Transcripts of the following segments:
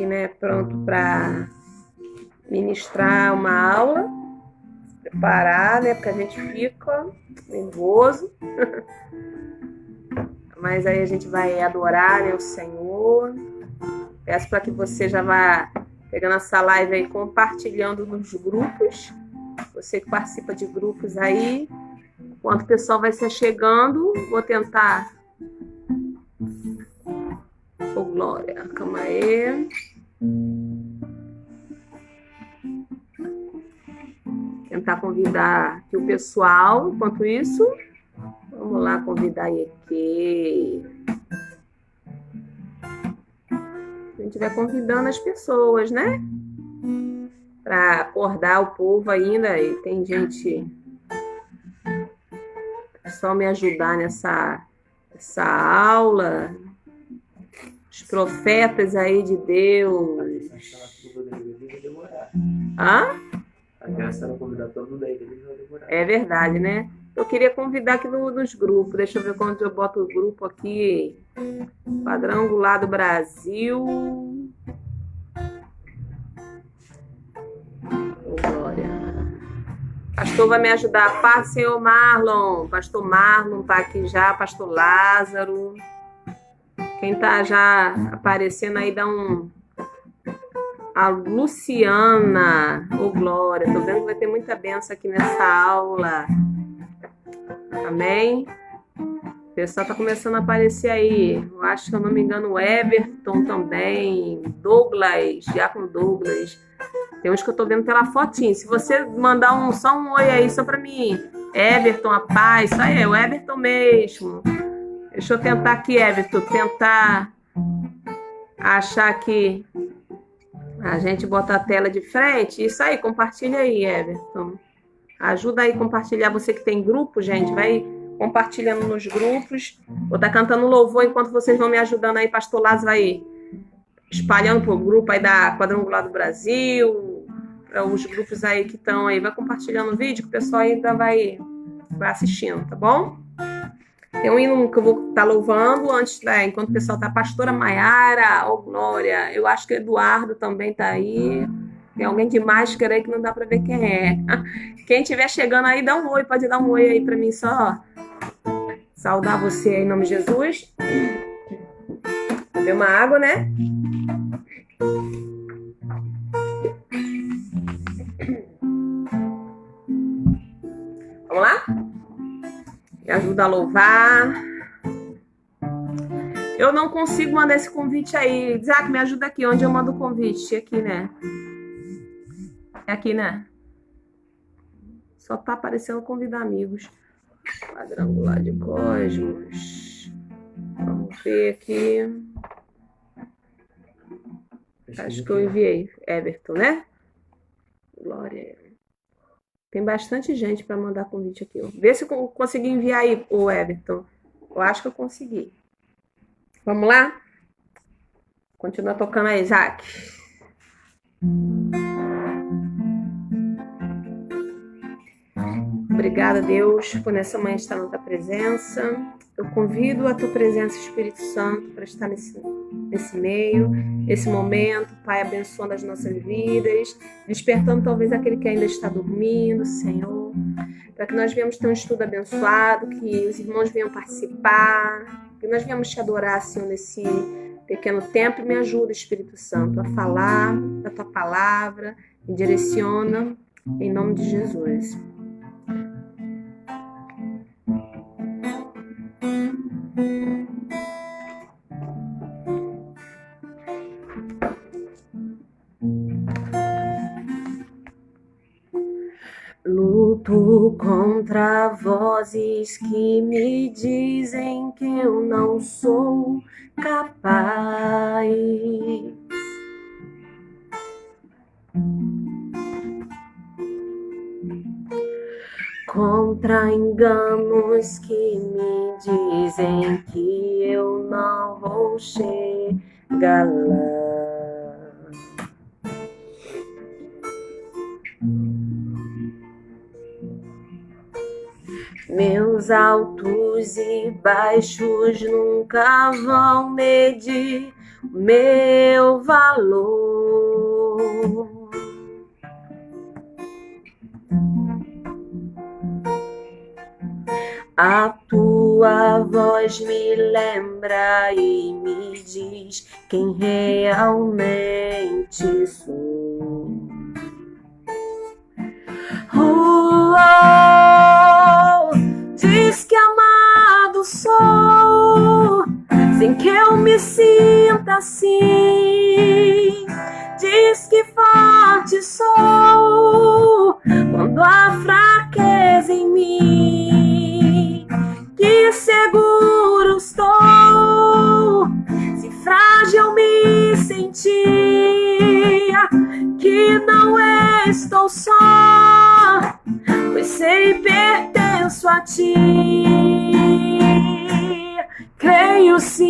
aqui, né, pronto para ministrar uma aula, preparar, né, porque a gente fica nervoso, mas aí a gente vai adorar, né, o Senhor. Peço para que você já vá pegando essa live aí, compartilhando nos grupos, você que participa de grupos aí. Enquanto o pessoal vai se chegando, vou tentar. Ô, Glória, calma aí. Tentar convidar aqui o pessoal. Enquanto isso, vamos lá convidar aqui. A gente vai convidando as pessoas, né? Para acordar o povo ainda. E tem gente só me ajudar nessa aula. Os profetas aí de Deus. Hã? A graça não convidar todo mundo aí, ele vai demorar. É verdade, né? Eu queria convidar aqui nos grupos. Deixa eu ver quando eu boto o grupo aqui. Quadrangular do Brasil. Glória. Pastor vai me ajudar. Paz, senhor Marlon. Pastor Marlon tá aqui já. Pastor Lázaro. Quem tá já aparecendo aí, dá um... A Luciana. Ô, Glória. Tô vendo que vai ter muita bênção aqui nessa aula. Amém? O pessoal tá começando a aparecer aí. Eu acho, se eu não me engano, o Everton também. Douglas. Diácono Douglas. Tem uns que eu tô vendo pela fotinho. Se você mandar só um oi aí, só pra mim. Everton, a paz. Isso aí, é o Everton mesmo. Deixa eu tentar aqui, Everton. Tentar achar aqui. A gente bota a tela de frente. Isso aí, compartilha aí, Everton. Ajuda aí a compartilhar. Você que tem grupo, gente, vai compartilhando nos grupos. Vou estar cantando louvor enquanto vocês vão me ajudando aí. Pastor Lázaro aí espalhando pro grupo aí da Quadrangular do Brasil, para os grupos aí que estão aí. Vai compartilhando o vídeo que o pessoal ainda vai assistindo, tá bom? Tem um hino que eu vou estar louvando antes, né, enquanto o pessoal tá. Pastora Maiara, ô Glória. Eu acho que o Eduardo também tá aí. Tem alguém de máscara aí que não dá para ver quem é. Quem estiver chegando aí, dá um oi. Pode dar um oi aí para mim só. Saudar você aí em nome de Jesus. Beber uma água, né? Vamos lá? Me ajuda a louvar. Eu não consigo mandar esse convite aí. Isaac, me ajuda aqui. Onde eu mando o convite? Aqui, né? É aqui, né? Só tá aparecendo convidar amigos. Quadrangular de Cosmos. Vamos ver aqui. Acho que eu enviei. Everton, né? Glória. Tem bastante gente para mandar convite aqui. Vê se eu consegui enviar aí, o Everton. Eu acho que eu consegui. Vamos lá? Continua tocando aí, Isaac. Obrigada, Deus, por nessa manhã estar na tua presença. Eu convido a tua presença, Espírito Santo, para estar nesse meio, nesse momento, Pai, abençoando as nossas vidas, despertando talvez aquele que ainda está dormindo, Senhor, para que nós venhamos ter um estudo abençoado, que os irmãos venham participar, que nós venhamos te adorar, Senhor, nesse pequeno tempo. E me ajuda, Espírito Santo, a falar da tua palavra, me direciona, em nome de Jesus. Luto contra vozes que me dizem que eu não sou capaz. Contra enganos que me dizem que eu não vou chegar lá. Meus altos e baixos nunca vão medir meu valor. A tua voz me lembra e me diz quem realmente sou. Diz que amado sou, sem que eu me sinta assim. Diz que forte sou, quando há fraqueza em mim. Que seguro estou, se frágil me sentir, que não estou só, pois sei pertenço a ti. Creio sim,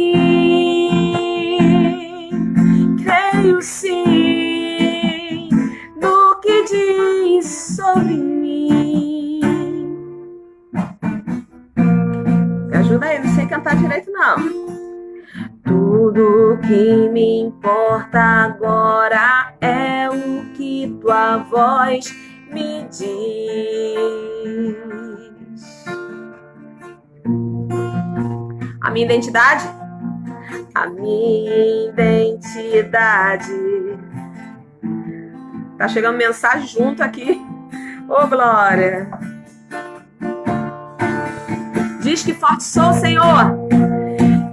no que diz sobre mim. Me ajuda aí, não sei cantar direito não. Tudo que me importa agora é o que tua voz me diz. A minha identidade? A minha identidade. Tá chegando mensagem junto aqui. Ô, glória. Diz que forte sou, Senhor.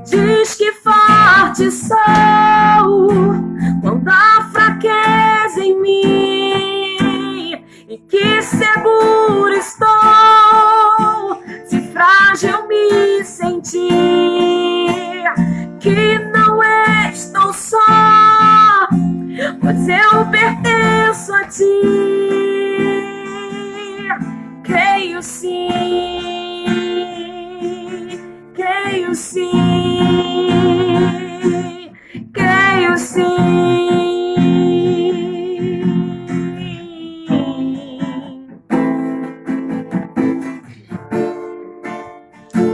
Diz que forte sou, quando há fraqueza em mim, e que seguro estou, se frágil me sentir, que não estou só, pois eu pertenço a ti. Creio sim, creio sim, creio sim.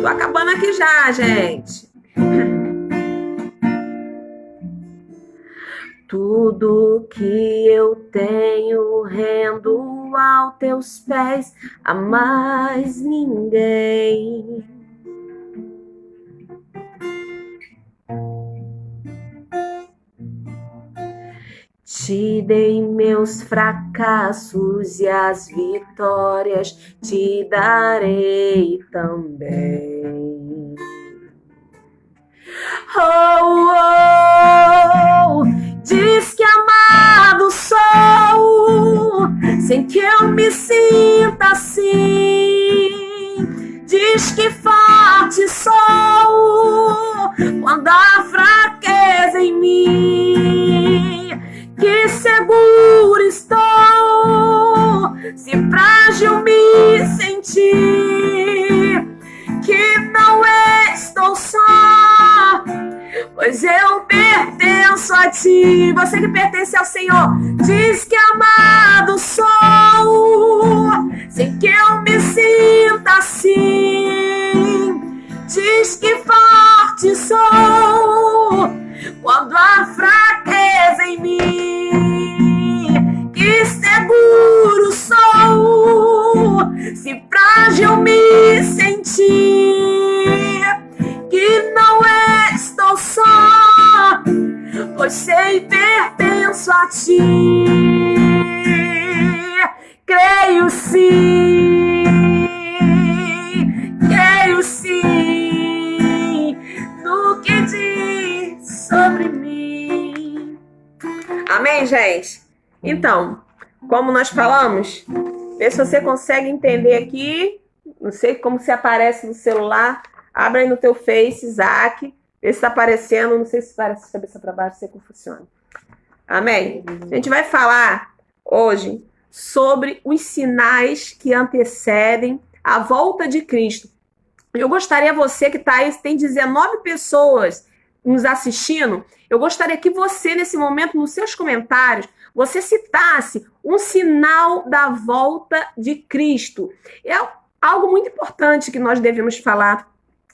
Tô acabando aqui já, gente. Tudo que eu tenho rendo aos teus pés, a mais ninguém. Te dei meus fracassos e as vitórias te darei também. Diz que amado sou, sem que eu me sinta assim. Diz que forte sou, quando há fraqueza em mim. Que seguro estou, se frágil me sentir, que não estou só, pois eu pertenço a ti. Você que pertence ao Senhor, diz que amado sou, sem que eu me sinta assim. Diz que forte sou, quando há fraqueza em mim. Que seguro sou, se frágil me sentir, que não estou só, pois sei pertenço a ti. Creio sim, no que diz sobre mim. Amém, gente? Então, como nós falamos, vê se você consegue entender aqui. Não sei como se aparece no celular. Abre aí no teu Face, Isaac. Vê se está aparecendo. Não sei se parece de cabeça para baixo, não sei como funciona. Amém? A gente vai falar hoje sobre os sinais que antecedem a volta de Cristo. Eu gostaria, você que está aí, tem 19 pessoas nos assistindo, eu gostaria que você, nesse momento, nos seus comentários, você citasse um sinal da volta de Cristo. É algo muito importante que nós devemos falar.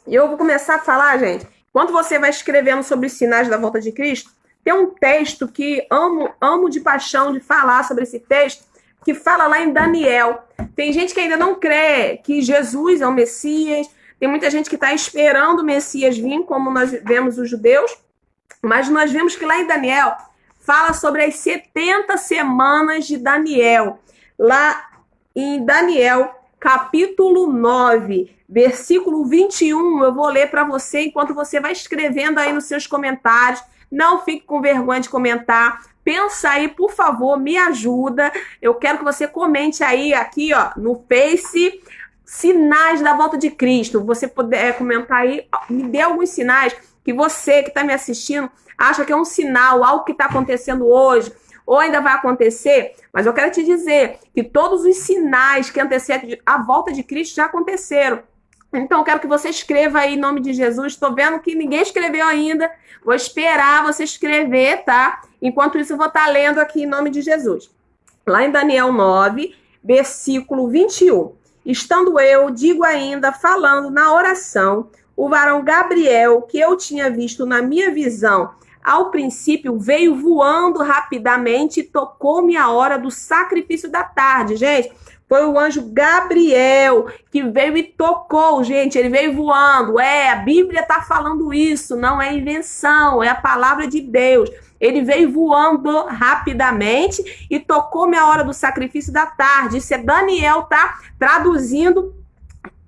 E eu vou começar a falar, gente, Quando você vai escrevendo sobre os sinais da volta de Cristo, tem um texto que amo de paixão de falar sobre esse texto, que fala lá em Daniel. Tem gente que ainda não crê que Jesus é o Messias, tem muita gente que está esperando o Messias vir, como nós vemos os judeus, mas nós vemos que lá em Daniel fala sobre as 70 semanas de Daniel. Lá em Daniel, capítulo 9, versículo 21, eu vou ler para você enquanto você vai escrevendo aí nos seus comentários. Não fique com vergonha de comentar. Pensa aí, por favor, me ajuda. Eu quero que você comente aí, aqui, ó, no Face, sinais da volta de Cristo. Você puder comentar aí, me dê alguns sinais que você que está me assistindo acha que é um sinal, algo que está acontecendo hoje, ou ainda vai acontecer. Mas eu quero te dizer que todos os sinais que antecedem a volta de Cristo já aconteceram. Então, eu quero que você escreva aí em nome de Jesus. Estou vendo que ninguém escreveu ainda. Vou esperar você escrever, tá? Enquanto isso, eu vou estar lendo aqui em nome de Jesus. Lá em Daniel 9, versículo 21. Estando eu, digo ainda, falando na oração, o varão Gabriel, que eu tinha visto na minha visão, ao princípio veio voando rapidamente e tocou-me a hora do sacrifício da tarde. Gente, foi o anjo Gabriel que veio e tocou, gente. Ele veio voando. A Bíblia está falando isso, não é invenção, é a palavra de Deus. Ele veio voando rapidamente e tocou-me a hora do sacrifício da tarde. Isso é Daniel, tá traduzindo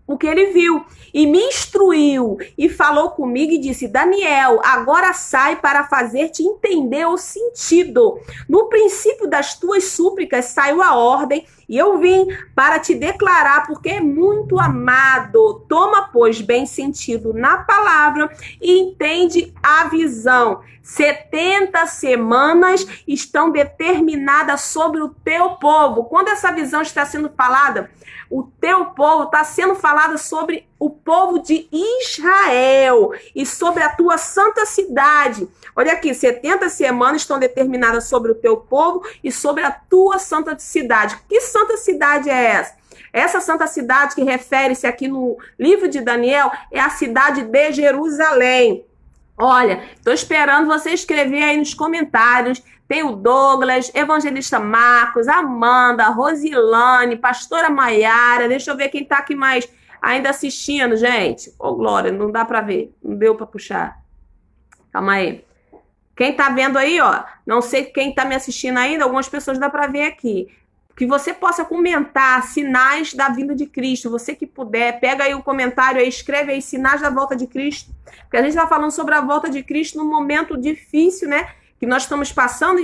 o que ele viu, e me instruiu, e falou comigo e disse: Daniel, agora sai para fazer-te entender o sentido. No princípio das tuas súplicas saiu a ordem, e eu vim para te declarar, porque é muito amado. Toma, pois, bem sentido na palavra e entende a visão. 70 semanas estão determinadas sobre o teu povo. Quando essa visão está sendo falada, o teu povo está sendo falado sobre o povo de Israel e sobre a tua santa cidade. Olha aqui, 70 semanas estão determinadas sobre o teu povo e sobre a tua santa cidade. Que santa cidade é essa? Essa santa cidade que refere-se aqui no livro de Daniel é a cidade de Jerusalém. Olha, estou esperando você escrever aí nos comentários. Tem o Douglas, Evangelista Marcos, Amanda, Rosilane, Pastora Maiara. Deixa eu ver quem está aqui mais ainda assistindo, gente. Ô, Glória, não dá para ver. Não deu para puxar. Calma aí. Quem está vendo aí, ó. Não sei quem está me assistindo ainda. Algumas pessoas dá para ver aqui. Que você possa comentar sinais da vinda de Cristo. Você que puder, pega aí o comentário aí, escreve aí sinais da volta de Cristo. Porque a gente está falando sobre a volta de Cristo num momento difícil, né? Que nós estamos passando.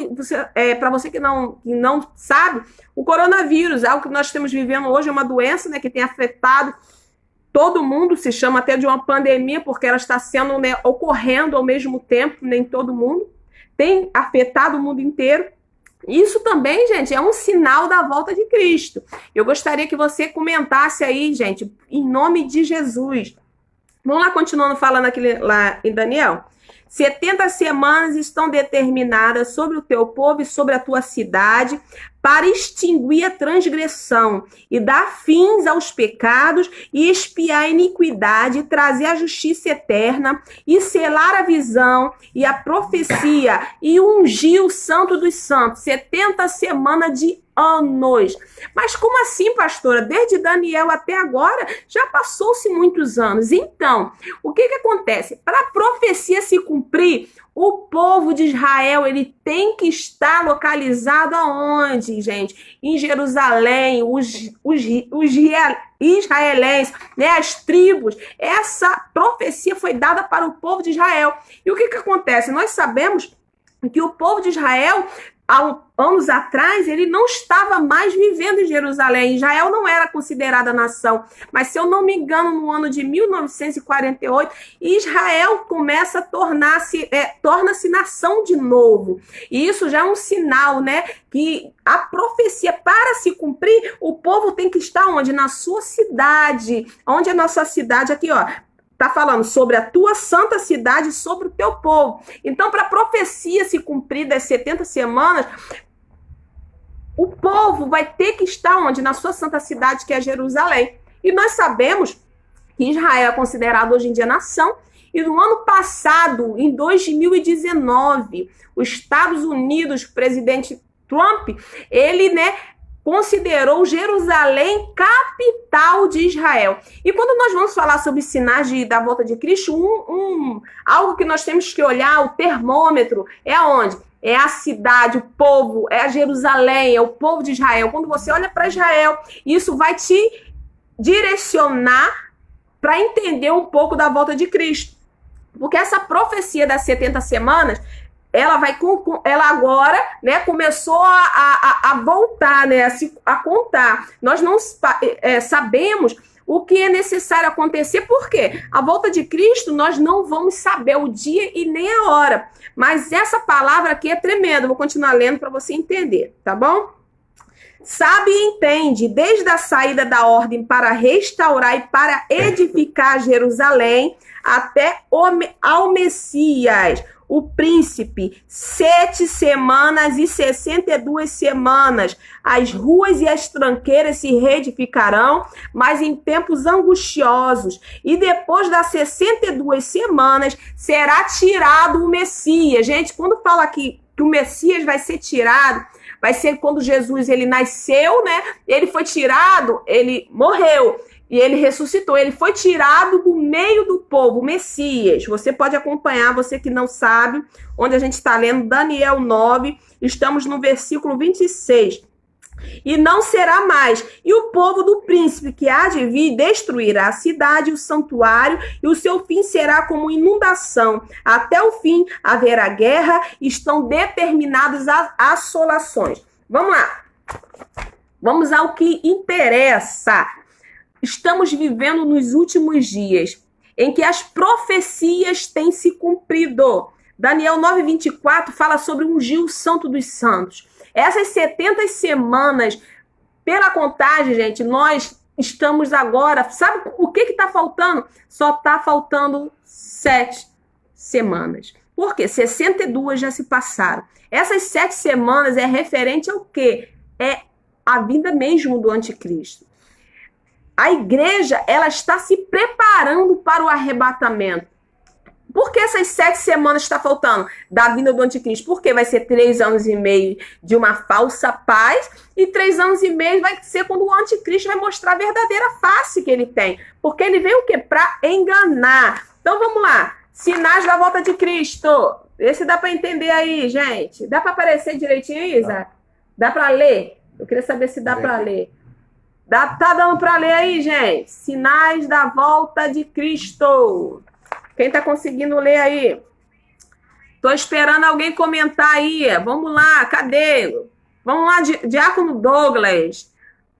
Para você que não sabe, o coronavírus, algo que nós estamos vivendo hoje, é uma doença, né, que tem afetado todo mundo. Se chama até de uma pandemia, porque ela está sendo, né, ocorrendo ao mesmo tempo, nem todo mundo. Tem afetado o mundo inteiro. Isso também, gente, é um sinal da volta de Cristo. Eu gostaria que você comentasse aí, gente, em nome de Jesus. Vamos lá, continuando falando aqui lá em Daniel. 70 semanas estão determinadas sobre o teu povo e sobre a tua cidade, para extinguir a transgressão e dar fins aos pecados e expiar a iniquidade, trazer a justiça eterna e selar a visão e a profecia e ungir o santo dos santos. 70 semanas de anos. Mas como assim, pastora? Desde Daniel até agora já passou-se muitos anos. Então, o que acontece? Para a profecia se cumprir, o povo de Israel, ele tem que estar localizado aonde, gente? Em Jerusalém, os israelenses, né, as tribos. Essa profecia foi dada para o povo de Israel. E o que acontece? Nós sabemos que o povo de Israel, há anos atrás, ele não estava mais vivendo em Jerusalém. Israel não era considerada nação. Mas, se eu não me engano, no ano de 1948, Israel começa a torna-se nação de novo. E isso já é um sinal, né? Que a profecia, para se cumprir, o povo tem que estar onde? Na sua cidade. Onde é a nossa cidade? Aqui, ó. Está falando sobre a tua santa cidade, sobre o teu povo. Então, para a profecia se cumprir das 70 semanas, o povo vai ter que estar onde? Na sua santa cidade, que é Jerusalém. E nós sabemos que Israel é considerado hoje em dia nação, E no ano passado, em 2019, os Estados Unidos, o presidente Trump, ele, né, considerou Jerusalém capital de Israel. E quando nós vamos falar sobre sinais da volta de Cristo, algo que nós temos que olhar, o termômetro, é aonde? É a cidade, o povo, é a Jerusalém, é o povo de Israel. Quando você olha para Israel, isso vai te direcionar para entender um pouco da volta de Cristo. Porque essa profecia das 70 semanas, ela agora, né, começou a voltar, né, a contar. Nós não sabemos o que é necessário acontecer, porque a volta de Cristo nós não vamos saber o dia e nem a hora. Mas essa palavra aqui é tremenda, vou continuar lendo para você entender, tá bom? Sabe e entende, desde a saída da ordem para restaurar e para edificar Jerusalém, até ao Messias, o príncipe, 7 semanas e 62 semanas, as ruas e as tranqueiras se reedificarão, mas em tempos angustiosos. E depois das 62 semanas, será tirado o Messias. Gente, quando fala aqui que o Messias vai ser tirado, vai ser quando Jesus ele nasceu, né? Ele foi tirado, ele morreu. E ele ressuscitou, ele foi tirado do meio do povo, o Messias. Você pode acompanhar, você que não sabe, onde a gente está lendo Daniel 9, estamos no versículo 26. E não será mais. E o povo do príncipe que há de vir destruirá a cidade, o santuário, e o seu fim será como inundação. Até o fim haverá guerra, estão determinadas as assolações. Vamos lá. Vamos ao que interessa. Estamos vivendo nos últimos dias, em que as profecias têm se cumprido. Daniel 9:24 fala sobre ungir o santo dos santos. Essas 70 semanas, pela contagem, gente, nós estamos agora... Sabe o que está faltando? Só está faltando 7 semanas. Por quê? 62 já se passaram. Essas 7 semanas é referente ao quê? É a vinda mesmo do anticristo. A igreja, ela está se preparando para o arrebatamento. Por que essas 7 semanas está faltando da vinda do anticristo? Porque vai ser 3 anos e meio de uma falsa paz e 3 anos e meio vai ser quando o anticristo vai mostrar a verdadeira face que ele tem. Porque ele veio o quê? Para enganar. Então vamos lá. Sinais da volta de Cristo. Vê se dá para entender aí, gente. Dá para aparecer direitinho aí, Isaac? Dá para ler? Eu queria saber se dá para ler. Tá dando para ler aí, gente? Sinais da volta de Cristo. Quem tá conseguindo ler aí? Tô esperando alguém comentar aí. Vamos lá, cadê? Vamos lá, Diácono Douglas.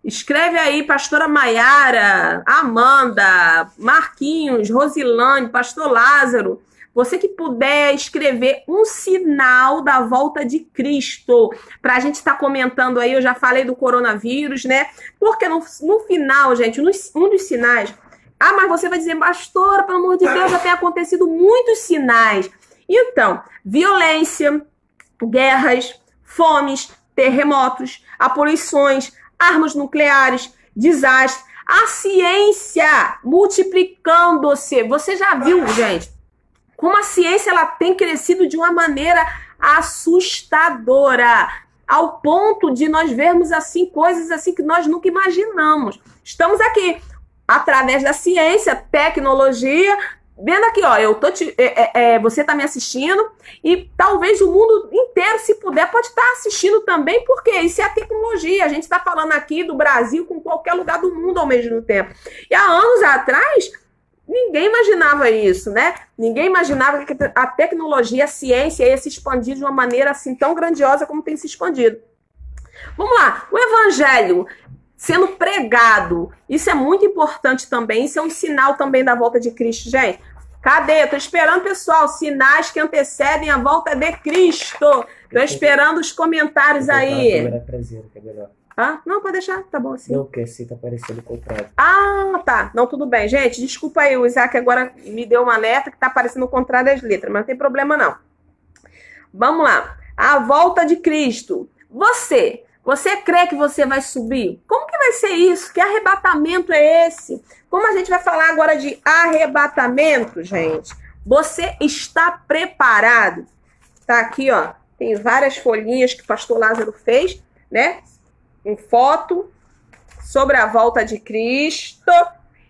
Escreve aí, pastora Maiara, Amanda, Marquinhos, Rosilane, pastor Lázaro. Você que puder escrever um sinal da volta de Cristo, para a gente estar comentando aí, eu já falei do coronavírus, né? Porque no final, gente, um dos sinais... Ah, mas você vai dizer, pastora, pelo amor de Deus, já tem acontecido muitos sinais. Então, violência, guerras, fomes, terremotos, poluições, armas nucleares, desastres, a ciência multiplicando-se. Você já viu, gente? Como a ciência ela tem crescido de uma maneira assustadora, ao ponto de nós vermos assim coisas assim que nós nunca imaginamos. Estamos aqui, através da ciência, tecnologia, vendo aqui, ó, você está me assistindo e talvez o mundo inteiro, se puder, pode estar assistindo também, porque isso é a tecnologia. A gente está falando aqui do Brasil com qualquer lugar do mundo ao mesmo tempo. E há anos atrás... Ninguém imaginava isso, né? Ninguém imaginava que a tecnologia, a ciência ia se expandir de uma maneira assim tão grandiosa como tem se expandido. Vamos lá, o evangelho sendo pregado, isso é muito importante também, isso é um sinal também da volta de Cristo, gente. Cadê? Eu tô esperando, pessoal, sinais que antecedem a volta de Cristo. Tô esperando os comentários aí. Ah, não, pode deixar, tá bom assim. Não, porque assim tá aparecendo o contrário. Ah, tá. Não, tudo bem. Gente, desculpa aí, o Isaac agora me deu uma alerta que tá aparecendo o contrário das letras, mas não tem problema não. Vamos lá. A volta de Cristo. Você crê que você vai subir? Como que vai ser isso? Que arrebatamento é esse? Como a gente vai falar agora de arrebatamento, gente? Você está preparado? Tá aqui, ó. Tem várias folhinhas que o pastor Lázaro fez, né? Em foto sobre a volta de Cristo.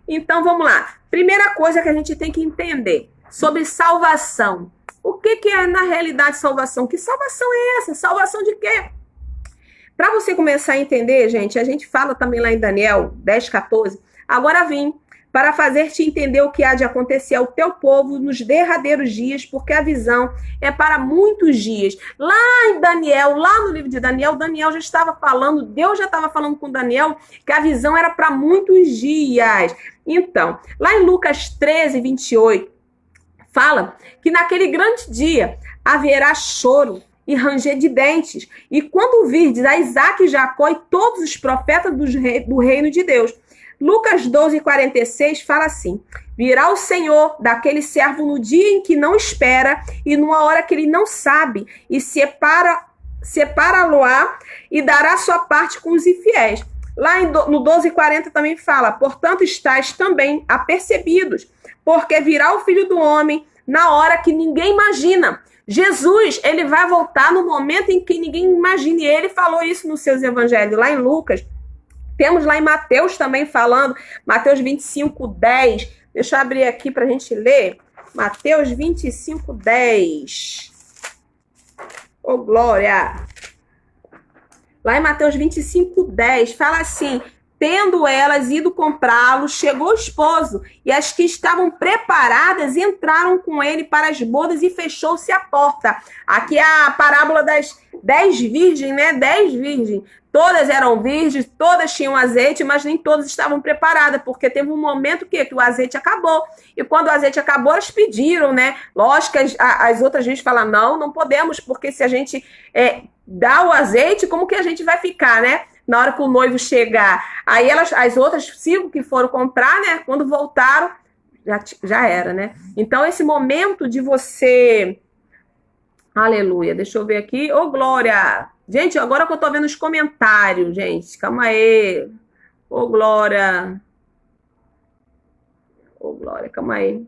Então, vamos lá. Primeira coisa que a gente tem que entender sobre salvação. O que é, na realidade, salvação? Que salvação é essa? Salvação de quê? Para você começar a entender, gente, a gente fala também lá em Daniel 10:14. Agora vim para fazer-te entender o que há de acontecer ao teu povo nos derradeiros dias, porque a visão é para muitos dias. Lá em Daniel, lá no livro de Daniel, Daniel já estava falando, Deus já estava falando com Daniel que a visão era para muitos dias. Então, lá em Lucas 13:28, fala que naquele grande dia haverá choro e ranger de dentes, e quando virdes a Isaque e Jacó e todos os profetas do reino de Deus. Lucas 12:46 fala assim: virá o Senhor daquele servo no dia em que não espera e numa hora que ele não sabe, e separa-lo-á e dará sua parte com os infiéis. Lá no 12:40 também fala: portanto estáis também apercebidos, porque virá o Filho do Homem na hora que ninguém imagina. Jesus, ele vai voltar no momento em que ninguém imagina, e ele falou isso nos seus evangelhos. Lá em Lucas, temos lá em Mateus também falando, Mateus 25:10. Deixa eu abrir aqui para a gente ler. Mateus 25:10. Ô, glória! Lá em Mateus 25:10, fala assim: tendo elas ido comprá-lo, chegou o esposo, e as que estavam preparadas entraram com ele para as bodas e fechou-se a porta. Aqui é a parábola das 10 virgens, né? 10 virgens. Todas eram virgens, todas tinham azeite, mas nem todas estavam preparadas, porque teve um momento que o azeite acabou. E quando o azeite acabou, elas pediram, né? Lógico que as outras virgens falaram: não podemos, porque se a gente dá o azeite, como que a gente vai ficar, né? Na hora que o noivo chegar. Aí as outras 5 que foram comprar, né? Quando voltaram, já era, né? Então, esse momento de você... Aleluia. Deixa eu ver aqui. Ô, glória! Gente, agora que eu tô vendo os comentários, gente. Calma aí. Ô, glória. Ô, glória, calma aí.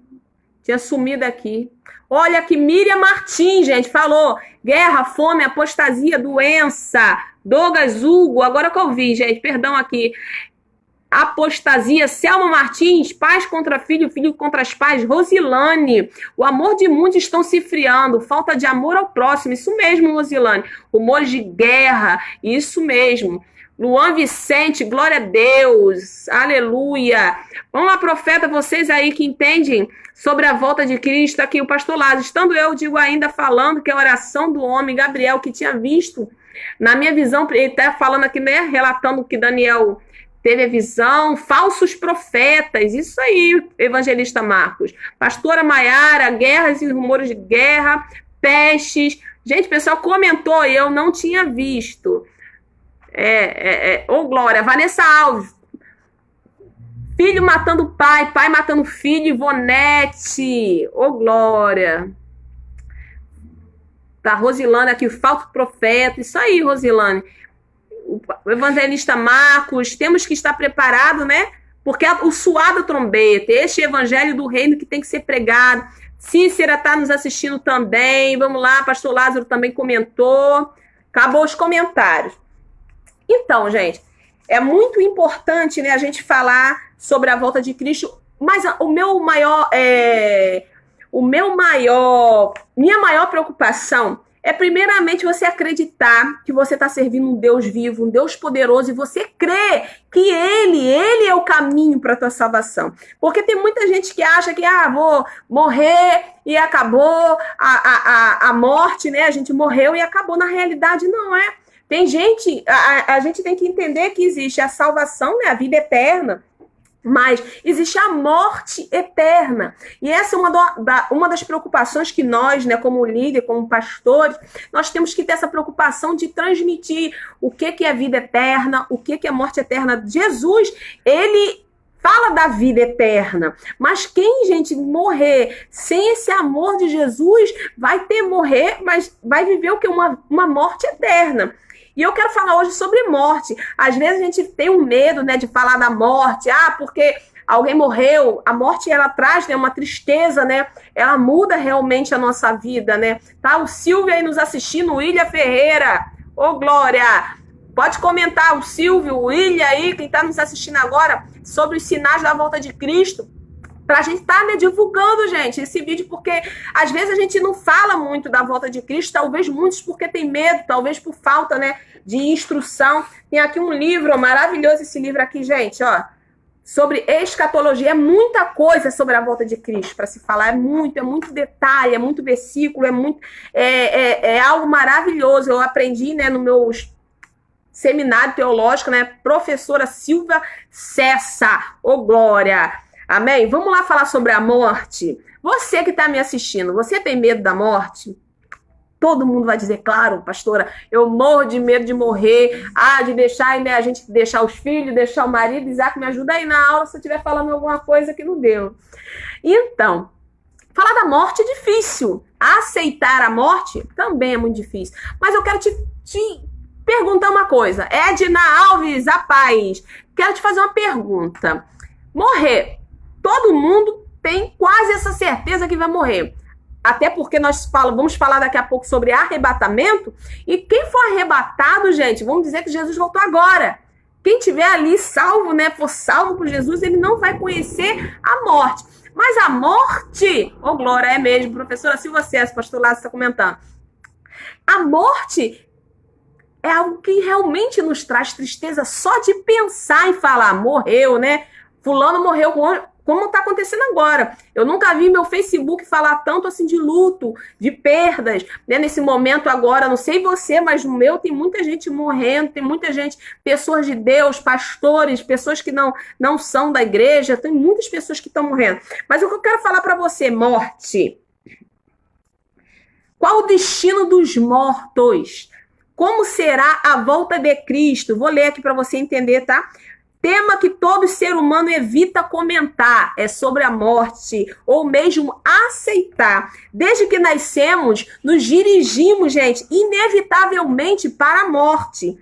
Tinha sumido aqui. Olha que Miriam Martins, gente, falou: guerra, fome, apostasia, doença. Douglas Hugo, agora que eu vi, gente, perdão aqui. Apostasia, Selma Martins, pais contra filho, filho contra os pais. Rosilane, o amor de muitos estão se friando, falta de amor ao próximo, isso mesmo, Rosilane. Rumores de guerra, isso mesmo. Luan Vicente, glória a Deus, aleluia. Vamos lá, profeta, vocês aí que entendem sobre a volta de Cristo, aqui o pastor Lázaro, estando eu, digo ainda, falando que a oração do homem, Gabriel, que tinha visto, na minha visão, ele está falando aqui, né, relatando que Daniel teve a visão, falsos profetas, isso aí, evangelista Marcos. Pastora Maiara, guerras e rumores de guerra, pestes. Gente, o pessoal comentou e eu não tinha visto. Ô, glória, Vanessa Alves. Filho matando pai, pai matando filho, Ivonete. Ô, glória. Tá, Rosilane aqui, falso profeta. Isso aí, Rosilane. O evangelista Marcos, temos que estar preparado, né? Porque o suar da trombeta, este evangelho do reino que tem que ser pregado. Cícera está nos assistindo também. Vamos lá, pastor Lázaro também comentou. Acabou os comentários. Então, gente, é muito importante, né, a gente falar sobre a volta de Cristo, mas minha maior preocupação é primeiramente você acreditar que você está servindo um Deus vivo, um Deus poderoso, e você crê que Ele é o caminho para a tua salvação. Porque tem muita gente que acha que, vou morrer e acabou a morte, né? A gente morreu e acabou. Na realidade, não é. Tem gente, a gente tem que entender que existe a salvação, né? A vida eterna. Mas existe a morte eterna. E essa é uma das preocupações que nós, né, como líder, como pastores, nós temos que ter essa preocupação de transmitir o que é vida eterna, o que é morte eterna. Jesus, ele fala da vida eterna. Mas quem, gente, morrer sem esse amor de Jesus, vai morrer, mas vai viver o que? Uma morte eterna. E eu quero falar hoje sobre morte. Às vezes a gente tem um medo, né, de falar da morte. Porque alguém morreu, a morte ela traz, né, uma tristeza, né? Ela muda realmente a nossa vida, né? Tá o Silvio aí nos assistindo, o Ilha Ferreira. Ô, Glória! Pode comentar, o Silvio, o Ilha aí, quem está nos assistindo agora, sobre os sinais da volta de Cristo. Pra gente estar, né, divulgando, gente, esse vídeo, porque às vezes a gente não fala muito da volta de Cristo, talvez muitos porque tem medo, talvez por falta, né, de instrução. Tem aqui um livro, ó, maravilhoso esse livro aqui, gente, ó, sobre escatologia. É muita coisa sobre a volta de Cristo para se falar, é muito detalhe, é muito versículo, é algo maravilhoso. Eu aprendi, né, no meu seminário teológico, né, professora Silvia Cessa, ô glória! Amém? Vamos lá falar sobre a morte. Você que está me assistindo, você tem medo da morte? Todo mundo vai dizer, claro, pastora, eu morro de medo de morrer, de deixar, né, a gente deixar os filhos, deixar o marido. Isaac, me ajuda aí na aula se eu estiver falando alguma coisa que não deu. Então, falar da morte é difícil. Aceitar a morte também é muito difícil. Mas eu quero te perguntar uma coisa. Edna Alves, a paz. Quero te fazer uma pergunta. Morrer. Todo mundo tem quase essa certeza que vai morrer. Até porque vamos falar daqui a pouco sobre arrebatamento. E quem for arrebatado, gente, vamos dizer que Jesus voltou agora. Quem tiver ali salvo, né, for salvo por Jesus, ele não vai conhecer a morte. Mas a morte, ô glória, é mesmo, professora, se você, pastor Lázaro está comentando. A morte é algo que realmente nos traz tristeza só de pensar em falar, morreu, né? Fulano morreu, como está acontecendo agora. Eu nunca vi meu Facebook falar tanto assim de luto, de perdas, né? Nesse momento agora, não sei você, mas no meu tem muita gente morrendo, tem muita gente, pessoas de Deus, pastores, pessoas que não são da igreja, tem muitas pessoas que estão morrendo. Mas o que eu quero falar para você, morte. Qual o destino dos mortos? Como será a volta de Cristo? Vou ler aqui para você entender, tá? Tema que todo ser humano evita comentar é sobre a morte, ou mesmo aceitar. Desde que nascemos, nos dirigimos, gente, inevitavelmente para a morte.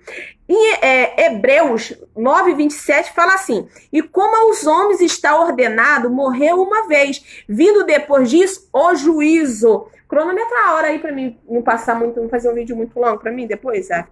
Em Hebreus 9:27 fala assim: e como aos homens está ordenado morrer uma vez, vindo depois disso o juízo. Cronometra a hora aí para mim não passar muito, não fazer um vídeo muito longo para mim depois, sabe?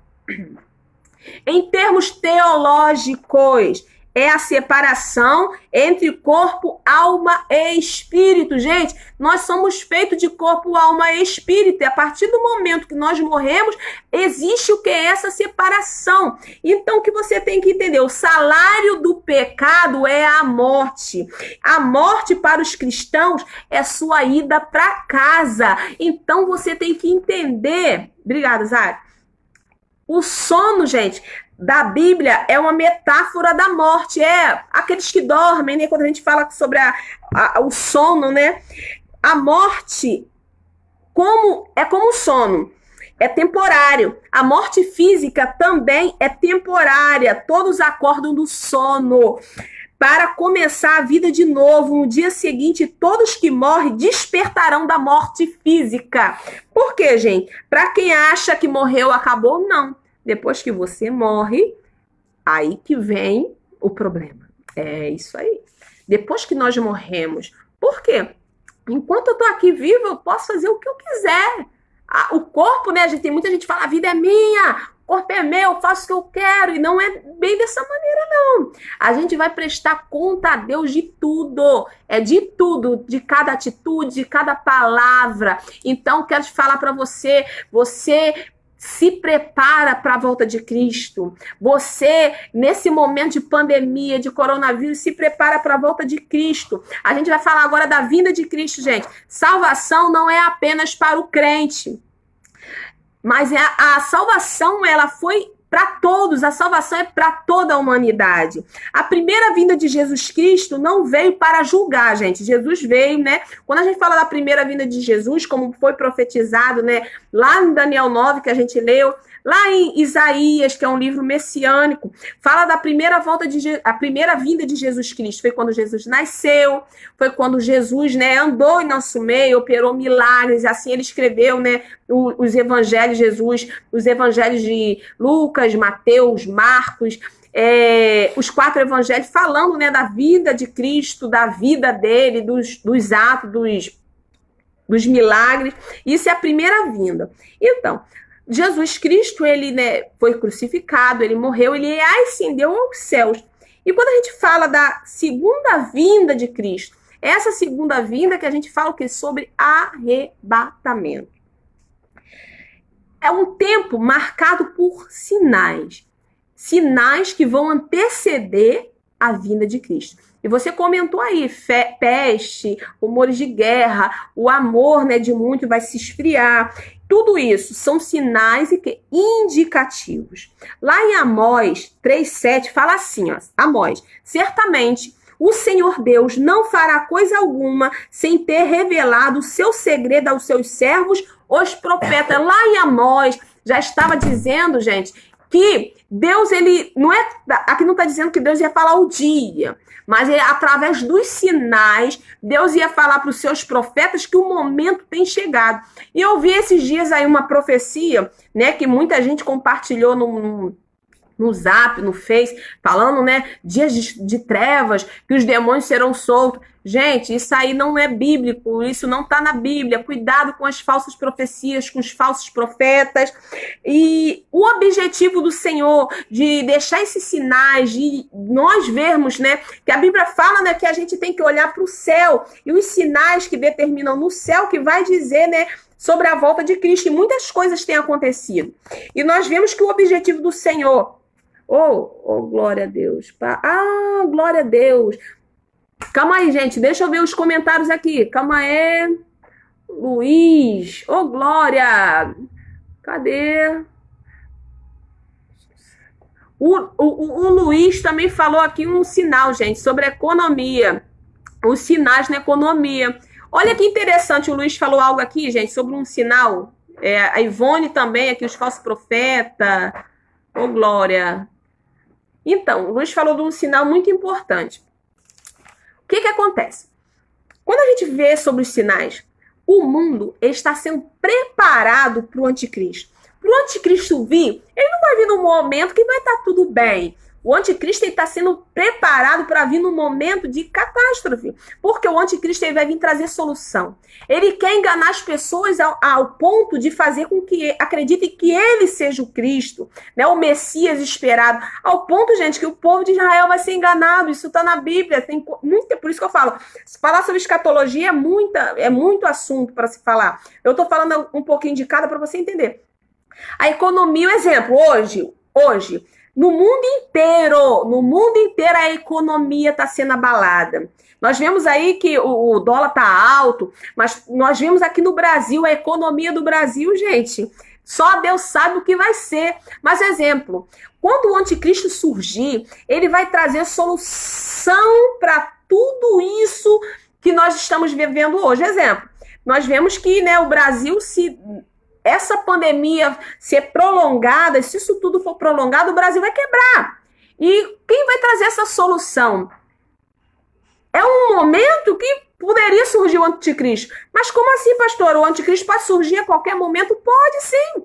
Em termos teológicos, é a separação entre corpo, alma e espírito. Gente, nós somos feitos de corpo, alma e espírito. E a partir do momento que nós morremos, existe o que é essa separação. Então, o que você tem que entender? O salário do pecado é a morte. A morte para os cristãos é sua ida para casa. Então, você tem que entender. Obrigada, Zara. O sono, gente, da Bíblia é uma metáfora da morte. É aqueles que dormem, né? Quando a gente fala sobre o sono, né? A morte é como o sono. É temporário. A morte física também é temporária. Todos acordam do sono para começar a vida de novo. No dia seguinte, todos que morrem despertarão da morte física. Por quê, gente? Para quem acha que morreu, acabou, não. Depois que você morre, aí que vem o problema. É isso aí. Depois que nós morremos. Por quê? Enquanto eu tô aqui viva, eu posso fazer o que eu quiser. O corpo, né? Tem muita gente que fala, a vida é minha, o corpo é meu, eu faço o que eu quero. E não é bem dessa maneira, não. A gente vai prestar conta a Deus de tudo. É de tudo, de cada atitude, de cada palavra. Então, quero te falar para você, se prepara para a volta de Cristo. Você, nesse momento de pandemia, de coronavírus, se prepara para a volta de Cristo. A gente vai falar agora da vinda de Cristo, gente. Salvação não é apenas para o crente, mas a salvação, ela foi para todos, a salvação é para toda a humanidade. A primeira vinda de Jesus Cristo não veio para julgar, gente. Jesus veio, né? Quando a gente fala da primeira vinda de Jesus, como foi profetizado, né? Lá em Daniel 9, que a gente leu, lá em Isaías, que é um livro messiânico, fala da primeira a primeira vinda de Jesus Cristo. Foi quando Jesus nasceu, foi quando Jesus, né, andou em nosso meio, operou milagres. Assim ele escreveu, né, os evangelhos de Jesus, os evangelhos de Lucas, Mateus, Marcos. os 4 evangelhos falando, né, da vida de Cristo, da vida dele, dos atos, dos milagres. Isso é a primeira vinda. Então, Jesus Cristo, ele, né, foi crucificado, ele morreu, ele ascendeu aos céus. E quando a gente fala da segunda vinda de Cristo, essa segunda vinda que a gente fala o quê? Sobre arrebatamento. É um tempo marcado por sinais. Sinais que vão anteceder a vinda de Cristo. E você comentou aí, peste, rumores de guerra, o amor, né, de muito vai se esfriar. Tudo isso são sinais indicativos. Lá em Amós 3,7 fala assim, ó, Amós, certamente o Senhor Deus não fará coisa alguma sem ter revelado o seu segredo aos seus servos, os profetas. Lá em Amós já estava dizendo, gente, que Deus, ele não é, aqui não está dizendo que Deus ia falar o dia, mas através dos sinais, Deus ia falar para os seus profetas que o momento tem chegado. E eu vi esses dias aí uma profecia, né, que muita gente compartilhou no Zap, no Face, falando, né, dias de trevas, que os demônios serão soltos. Gente, isso aí não é bíblico, isso não está na Bíblia. Cuidado com as falsas profecias, com os falsos profetas. E o objetivo do Senhor de deixar esses sinais, de nós vermos, né, que a Bíblia fala, né, que a gente tem que olhar para o céu, e os sinais que determinam no céu, que vai dizer, né, sobre a volta de Cristo. E muitas coisas têm acontecido. E nós vemos que o objetivo do Senhor, glória a Deus. Glória a Deus. Calma aí, gente. Deixa eu ver os comentários aqui. Calma aí. Luiz. Glória. Cadê? O Luiz também falou aqui um sinal, gente, sobre a economia. Os sinais na economia. Olha que interessante. O Luiz falou algo aqui, gente, sobre um sinal. A Ivone também, aqui, os falsos profetas. Glória. Então, o Luiz falou de um sinal muito importante. O que acontece? Quando a gente vê sobre os sinais, o mundo está sendo preparado para o anticristo. Para o anticristo vir, ele não vai vir num momento que vai estar tudo bem. O anticristo está sendo preparado para vir num momento de catástrofe. Porque o anticristo ele vai vir trazer solução. Ele quer enganar as pessoas ao ponto de fazer com que acreditem que ele seja o Cristo, né, o Messias esperado. Ao ponto, gente, que o povo de Israel vai ser enganado. Isso está na Bíblia. Por isso que eu falo. Falar sobre escatologia é muito assunto para se falar. Eu estou falando um pouquinho de cada para você entender. A economia, um exemplo. Hoje, no mundo inteiro a economia está sendo abalada. Nós vemos aí que o dólar está alto, mas nós vemos aqui no Brasil, a economia do Brasil, gente, só Deus sabe o que vai ser. Mas, exemplo, quando o anticristo surgir, ele vai trazer solução para tudo isso que nós estamos vivendo hoje. Exemplo, nós vemos que, né, o Brasil, se essa pandemia ser prolongada, se isso tudo for prolongado, o Brasil vai quebrar. E quem vai trazer essa solução? É um momento que poderia surgir o anticristo. Mas como assim, pastor? O anticristo pode surgir a qualquer momento? Pode sim.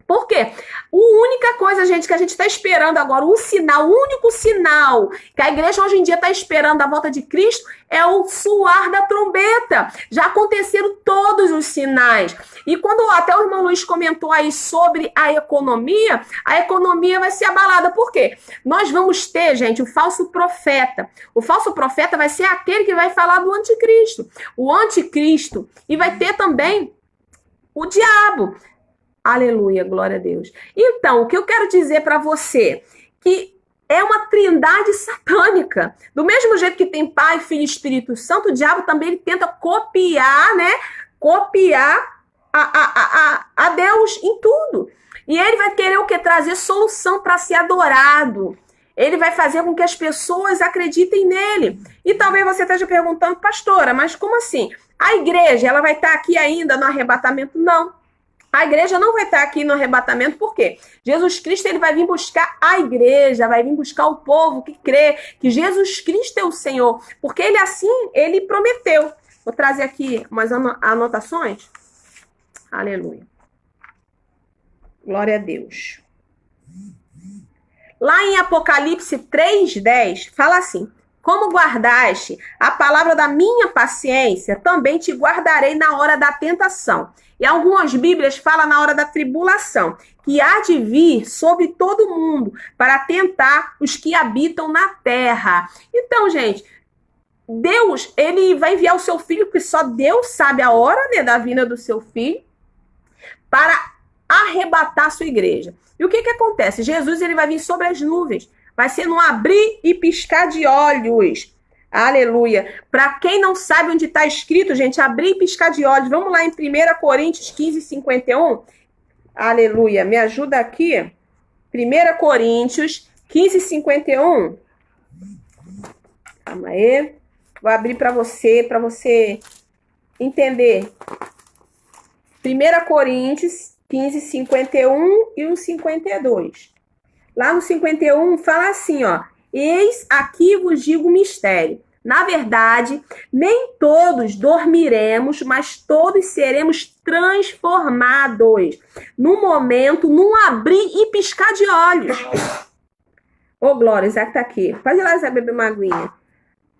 Por quê? A única coisa, gente, que a gente está esperando agora, o único sinal que a igreja hoje em dia está esperando a volta de Cristo é o soar da trombeta. Já aconteceram todos os sinais. E quando até o irmão Luiz comentou aí sobre a economia vai ser abalada. Por quê? Nós vamos ter, gente, o falso profeta. O falso profeta vai ser aquele que vai falar do anticristo. O anticristo. E vai ter também o diabo. Aleluia, glória a Deus. Então, o que eu quero dizer para você, que é uma trindade satânica. Do mesmo jeito que tem Pai, Filho e Espírito Santo, o diabo também ele tenta copiar, né? Copiar a Deus em tudo. E ele vai querer o quê? Trazer solução para ser adorado. Ele vai fazer com que as pessoas acreditem nele. E talvez você esteja perguntando, pastora, mas como assim? A igreja, ela vai estar aqui ainda no arrebatamento? Não. A igreja não vai estar aqui no arrebatamento, por quê? Jesus Cristo ele vai vir buscar a igreja, vai vir buscar o povo que crê que Jesus Cristo é o Senhor, porque ele prometeu. Vou trazer aqui umas anotações. Aleluia. Glória a Deus. Lá em Apocalipse 3:10, fala assim: como guardaste a palavra da minha paciência, também te guardarei na hora da tentação. E algumas Bíblias falam na hora da tribulação, que há de vir sobre todo mundo para tentar os que habitam na terra. Então, gente, Deus, ele vai enviar o seu filho, porque só Deus sabe a hora, né, da vinda do seu filho, para arrebatar a sua igreja. E o que acontece? Jesus, ele vai vir sobre as nuvens. Vai ser num abrir e piscar de olhos. Aleluia. Para quem não sabe onde está escrito, gente, abrir e piscar de olhos. Vamos lá em 1 Coríntios 15:51. Aleluia. Me ajuda aqui. 1 Coríntios 15:51. Calma aí. Vou abrir para você entender. 1 Coríntios 15:51 e o 52. Lá no 51 fala assim, ó: eis aqui vos digo o mistério. Na verdade, nem todos dormiremos, mas todos seremos transformados. No momento, num abrir e piscar de olhos. Ô, Glória, Isaac tá aqui. Pode ir lá, Isaac, beber uma aguinha.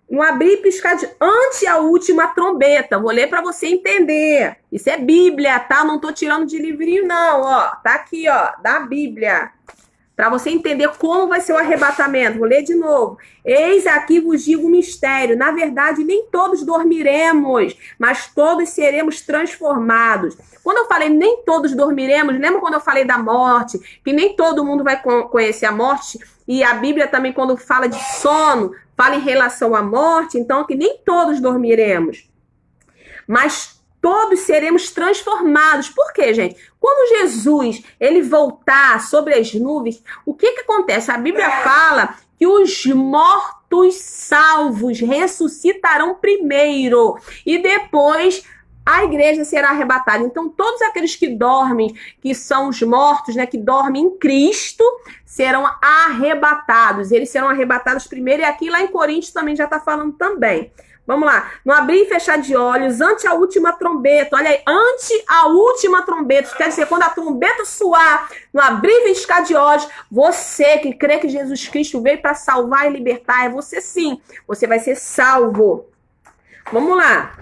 No abrir e piscar de... ante a última trombeta. Vou ler para você entender. Isso é Bíblia, tá? Não tô tirando de livrinho, não, ó. Tá aqui, ó, da Bíblia. Para você entender como vai ser o arrebatamento. Vou ler de novo. Eis aqui vos digo o mistério. Na verdade, nem todos dormiremos, mas todos seremos transformados. Quando eu falei nem todos dormiremos, lembra quando eu falei da morte? Que nem todo mundo vai conhecer a morte. E a Bíblia também, quando fala de sono, fala em relação à morte. Então, que nem todos dormiremos, mas todos seremos transformados. Por quê, gente? Quando Jesus ele voltar sobre as nuvens, o que acontece? A Bíblia fala que os mortos salvos ressuscitarão primeiro e depois a igreja será arrebatada. Então, todos aqueles que dormem, que são os mortos, né, que dormem em Cristo, serão arrebatados. Eles serão arrebatados primeiro, e aqui lá em Coríntios também já está falando também. Vamos lá. No abrir e fechar de olhos, ante a última trombeta. Olha aí, ante a última trombeta. Quer dizer, quando a trombeta soar, no abrir e fechar de olhos, você que crê que Jesus Cristo veio para salvar e libertar, é você sim. Você vai ser salvo. Vamos lá.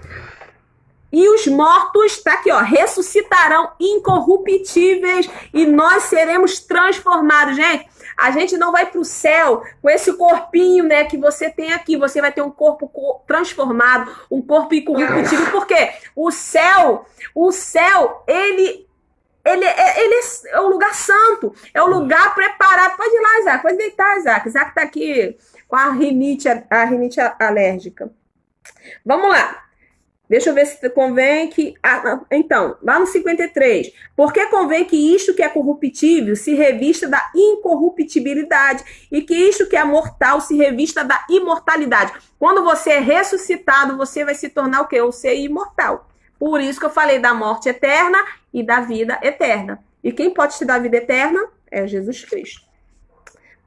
E os mortos, tá aqui, ó, ressuscitarão incorruptíveis e nós seremos transformados. Gente, a gente não vai para o céu com esse corpinho, né, que você tem aqui. Você vai ter um corpo transformado, um corpo incorruptível. Por quê? O céu, ele é o lugar santo, é o lugar preparado. Pode ir lá, Isaac, pode deitar, Isaac. Isaac tá aqui com a rinite alérgica. Vamos lá. Deixa eu ver se convém que... então, lá no 53. Porque convém que isto que é corruptível se revista da incorruptibilidade e que isto que é mortal se revista da imortalidade. Quando você é ressuscitado, você vai se tornar o quê? Um ser imortal. Por isso que eu falei da morte eterna e da vida eterna. E quem pode te dar vida eterna é Jesus Cristo.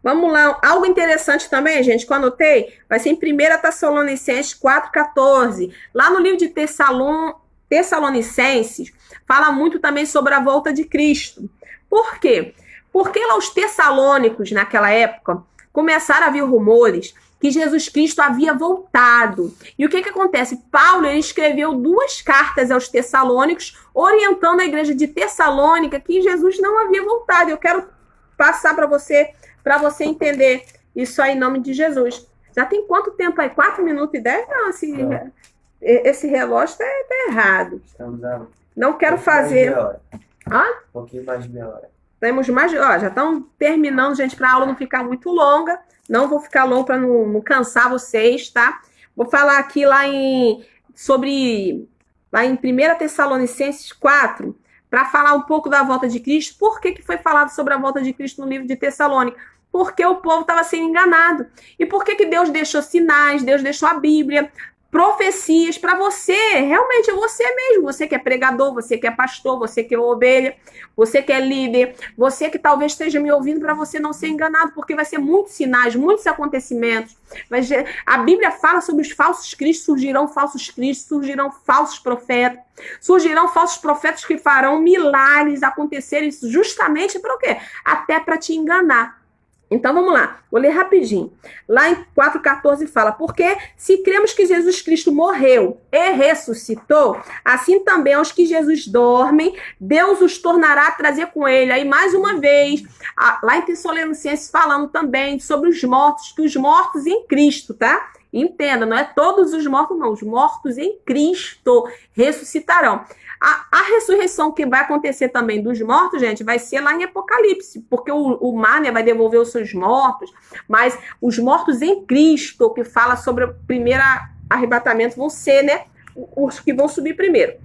Vamos lá, algo interessante também, gente, que eu anotei, vai ser em 1 Tessalonicenses 4,14. Lá no livro de Tessalonicenses, fala muito também sobre a volta de Cristo. Por quê? Porque lá os tessalônicos, naquela época, começaram a vir rumores que Jesus Cristo havia voltado. E o que acontece? Paulo ele escreveu 2 cartas aos tessalônicos, orientando a igreja de Tessalônica que Jesus não havia voltado. Eu quero passar para você entender isso aí em nome de Jesus. Já tem quanto tempo aí? 4 minutos e 10? Não, esse relógio tá errado. Não quero fazer... Um pouquinho mais de meia hora. Temos mais de... já estão terminando, gente, para a aula não ficar muito longa. Não vou ficar longo para não cansar vocês, tá? Vou falar aqui lá em 1 Tessalonicenses 4... para falar um pouco da volta de Cristo. Por que foi falado sobre a volta de Cristo no livro de Tessalônica? Porque o povo estava sendo enganado. E por que Deus deixou sinais, Deus deixou a Bíblia, profecias para você, realmente é você mesmo, você que é pregador, você que é pastor, você que é ovelha, você que é líder, você que talvez esteja me ouvindo para você não ser enganado, porque vai ser muitos sinais, muitos acontecimentos. A Bíblia fala sobre os falsos cristos, surgirão falsos cristos, surgirão falsos profetas que farão milagres acontecerem justamente para o quê? Até para te enganar. Então, vamos lá. Vou ler rapidinho. Lá em 4,14 fala, porque se cremos que Jesus Cristo morreu e ressuscitou, assim também aos que Jesus dormem, Deus os tornará a trazer com ele. Aí, mais uma vez, lá em Tessalonicenses falando também sobre os mortos, que os mortos em Cristo, tá? Entenda, não é todos os mortos, não. Os mortos em Cristo ressuscitarão. A ressurreição que vai acontecer também dos mortos, gente, vai ser lá em Apocalipse, porque o mar, né, vai devolver os seus mortos, mas os mortos em Cristo, que fala sobre o primeiro arrebatamento, vão ser, né, os que vão subir primeiro.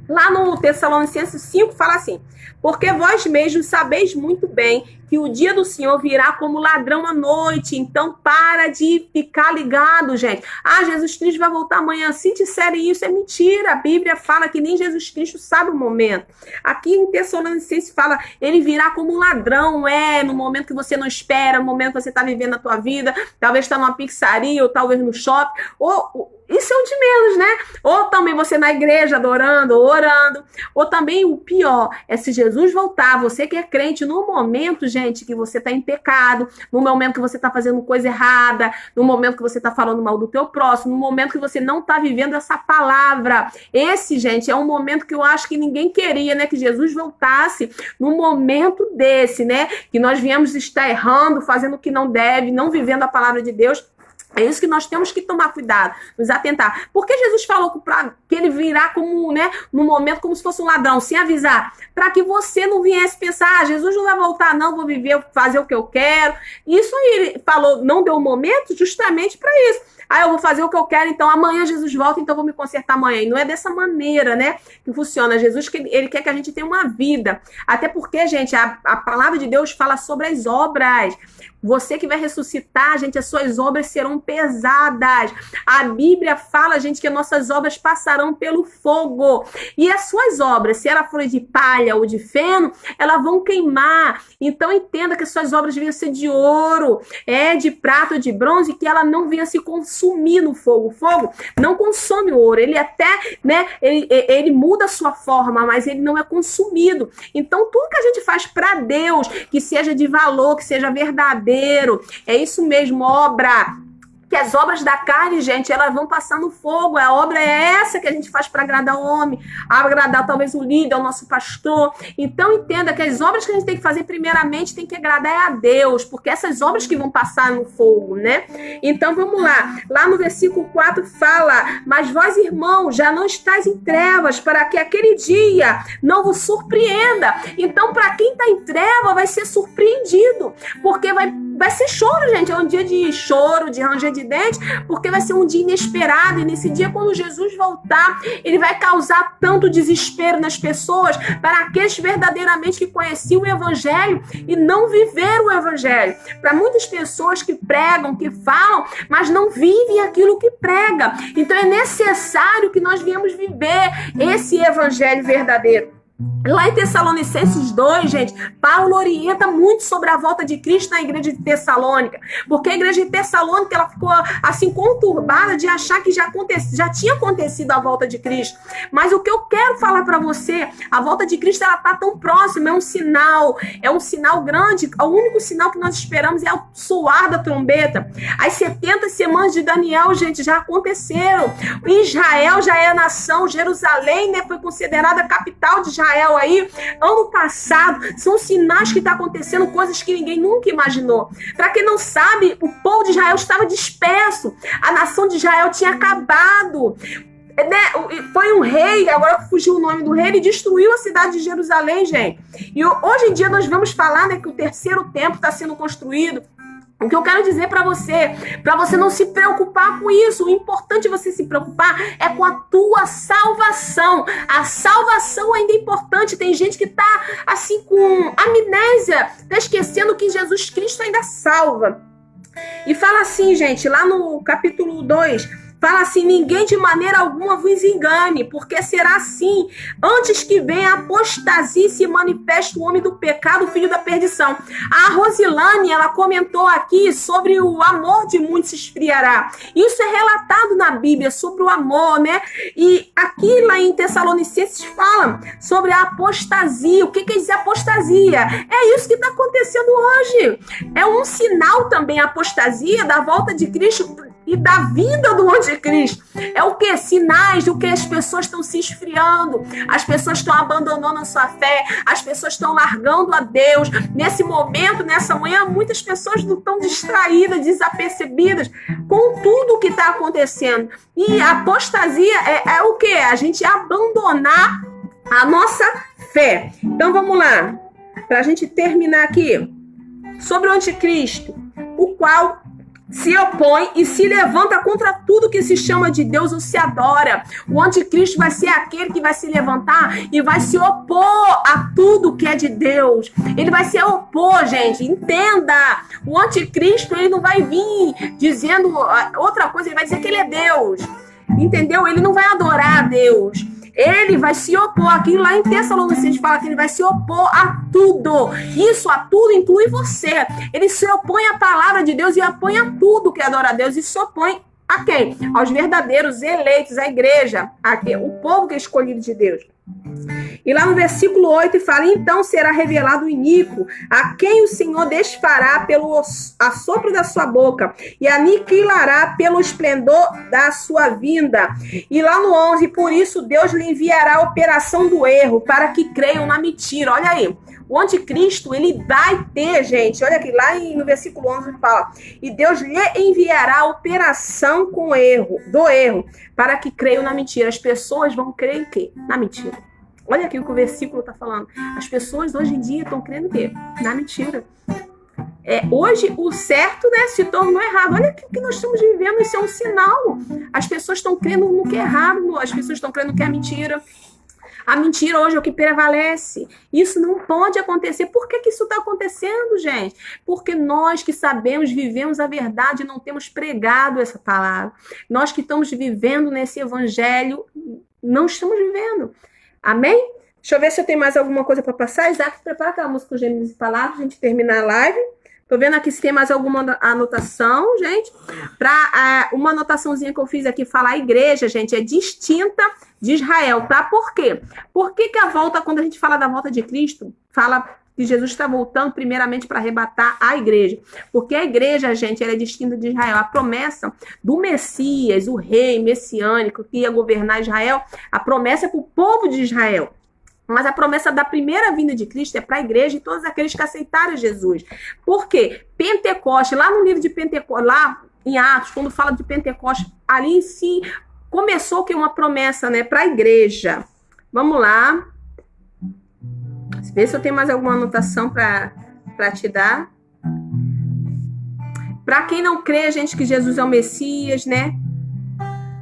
Lá no Tessalonicenses 5 fala assim, porque vós mesmos sabeis muito bem que o dia do Senhor virá como ladrão à noite, então para de ficar ligado, gente. Jesus Cristo vai voltar amanhã, se disserem isso, é mentira. A Bíblia fala que nem Jesus Cristo sabe o momento. Aqui em Tessalonicenses fala, ele virá como um ladrão, no momento que você não espera, no momento que você está vivendo a tua vida, talvez está numa pizzaria, ou talvez no shopping, isso é o de menos, né? Ou também você na igreja adorando, orando, ou também o pior é se Jesus voltar, você que é crente, no momento, gente, que você está em pecado, no momento que você está fazendo coisa errada, no momento que você está falando mal do teu próximo, no momento que você não está vivendo essa palavra. Esse, gente, é um momento que eu acho que ninguém queria, né? Que Jesus voltasse num momento desse, né? Que nós viemos estar errando, fazendo o que não deve, não vivendo a palavra de Deus. É isso que nós temos que tomar cuidado, nos atentar. Porque Jesus falou que ele virá como, né, no momento como se fosse um ladrão, sem avisar, para que você não viesse pensar, Jesus não vai voltar não, vou viver, fazer o que eu quero. Isso aí ele falou, não deu um momento justamente para isso. Eu vou fazer o que eu quero, então amanhã Jesus volta, então vou me consertar amanhã. E não é dessa maneira, né, que funciona. Jesus, ele quer que a gente tenha uma vida. Até porque, gente, a palavra de Deus fala sobre as obras. Você que vai ressuscitar, gente, as suas obras serão pesadas. A Bíblia fala, gente, que as nossas obras passarão pelo fogo. E as suas obras, se ela for de palha ou de feno, elas vão queimar. Então entenda que as suas obras venham ser de ouro, de prata ou de bronze, que ela não venha se consumir no fogo. O fogo não consome o ouro. Ele até, né, ele muda a sua forma, mas ele não é consumido. Então tudo que a gente faz para Deus, que seja de valor, que seja verdadeiro, é isso mesmo, obra. Que as obras da carne, gente, elas vão passar no fogo. A obra é essa que a gente faz para agradar o homem, agradar talvez o líder, o nosso pastor. Então entenda que as obras que a gente tem que fazer primeiramente tem que agradar a Deus, porque essas obras que vão passar no fogo, né? Então vamos lá. Lá no versículo 4 fala, mas vós, irmãos, já não estáis em trevas, para que aquele dia não vos surpreenda. Então para quem está em treva vai ser surpreendido, porque vai ser choro, gente. É um dia de choro, de ranger de dente, porque vai ser um dia inesperado. E nesse dia, quando Jesus voltar, ele vai causar tanto desespero nas pessoas, para aqueles verdadeiramente que conheciam o Evangelho e não viveram o Evangelho. Para muitas pessoas que pregam, que falam, mas não vivem aquilo que prega. Então é necessário que nós viemos viver esse Evangelho verdadeiro. Lá em Tessalonicenses 2, gente, Paulo orienta muito sobre a volta de Cristo na igreja de Tessalônica, porque a igreja de Tessalônica ela ficou assim conturbada de achar que já tinha acontecido a volta de Cristo. Mas o que eu quero falar para você, a volta de Cristo ela está tão próxima, é um sinal grande. O único sinal que nós esperamos é o soar da trombeta. As 70 semanas de Daniel, gente, já aconteceram. Israel já é a nação, Jerusalém, né, foi considerada a capital de Israel aí, ano passado. São sinais que está acontecendo, coisas que ninguém nunca imaginou. Para quem não sabe, o povo de Israel estava disperso, a nação de Israel tinha acabado. Foi um rei, agora fugiu o nome do rei, ele destruiu a cidade de Jerusalém, gente. E hoje em dia nós vamos falar, né, que o terceiro templo está sendo construído. O que eu quero dizer para você não se preocupar com isso. O importante você se preocupar é com a tua salvação. A salvação ainda é importante. Tem gente que está assim com amnésia, está esquecendo que Jesus Cristo ainda salva. E fala assim, gente, lá no capítulo 2, Fala assim: ninguém de maneira alguma vos engane, porque será assim, antes que venha a apostasia e se manifeste o homem do pecado, o filho da perdição. A Rosilane, ela comentou aqui sobre o amor de muitos se esfriará. Isso é relatado na Bíblia, sobre o amor, né? E aqui lá em Tessalonicenses fala sobre a apostasia. O que quer dizer apostasia? É isso que está acontecendo hoje. É um sinal também, a apostasia, da volta de Cristo e da vinda do anticristo. É o que? Sinais do que as pessoas estão se esfriando, as pessoas estão abandonando a sua fé, as pessoas estão largando a Deus. Nesse momento, nessa manhã, muitas pessoas estão distraídas, desapercebidas com tudo o que está acontecendo. E a apostasia é o que? A gente abandonar a nossa fé. Então vamos lá, para a gente terminar aqui, sobre o anticristo, o qual se opõe e se levanta contra tudo que se chama de Deus ou se adora. O anticristo vai ser aquele que vai se levantar e vai se opor a tudo que é de Deus. Ele vai se opor, gente, entenda. O anticristo, ele não vai vir dizendo outra coisa, ele vai dizer que ele é Deus, entendeu? Ele não vai adorar a Deus. Ele vai se opor. Aqui lá em Tessalonicenses fala que ele vai se opor a tudo. Isso, a tudo, inclui você. Ele se opõe à palavra de Deus e opõe a tudo que adora a Deus. E se opõe a quem? Aos verdadeiros eleitos, à igreja, o povo que é escolhido de Deus. E lá no versículo 8 fala: então será revelado o iníquo, a quem o Senhor desfará pelo assopro da sua boca e aniquilará pelo esplendor da sua vinda. E lá no 11, por isso Deus lhe enviará a operação do erro, para que creiam na mentira. Olha aí, o anticristo, ele vai ter, gente, olha aqui, lá no versículo 11 fala: e Deus lhe enviará a operação do erro, para que creiam na mentira. As pessoas vão crer em quê? Na mentira. Olha aqui o que o versículo está falando. As pessoas hoje em dia estão crendo o quê? Na mentira. Hoje o certo, né, se tornou errado. Olha o que nós estamos vivendo, isso é um sinal. As pessoas estão crendo no que é errado, as pessoas estão crendo no que é mentira. A mentira hoje é o que prevalece. Isso não pode acontecer. Por que isso está acontecendo, gente? Porque nós que sabemos, vivemos a verdade, não temos pregado essa palavra. Nós que estamos vivendo nesse evangelho, não estamos vivendo. Amém? Deixa eu ver se eu tenho mais alguma coisa para passar. Isaac, prepara aquela música Gênesis e Palavras, a gente terminar a live. Tô vendo aqui se tem mais alguma anotação, gente. Uma anotaçãozinha que eu fiz aqui, falar a igreja, gente, é distinta de Israel, tá? Por quê? Por que a volta, quando a gente fala da volta de Cristo, fala que Jesus está voltando primeiramente para arrebatar a igreja? Porque a igreja, gente, ela é distinta de Israel. A promessa do Messias, o rei messiânico que ia governar Israel, a promessa é para o povo de Israel. Mas a promessa da primeira vinda de Cristo é para a igreja e todos aqueles que aceitaram Jesus. Por quê? Pentecoste, lá no livro de Pentecoste, lá em Atos, quando fala de Pentecoste, ali sim começou que uma promessa, né, para a igreja. Vamos lá. Vê se eu tenho mais alguma anotação para te dar. Para quem não crê, gente, que Jesus é o Messias, né?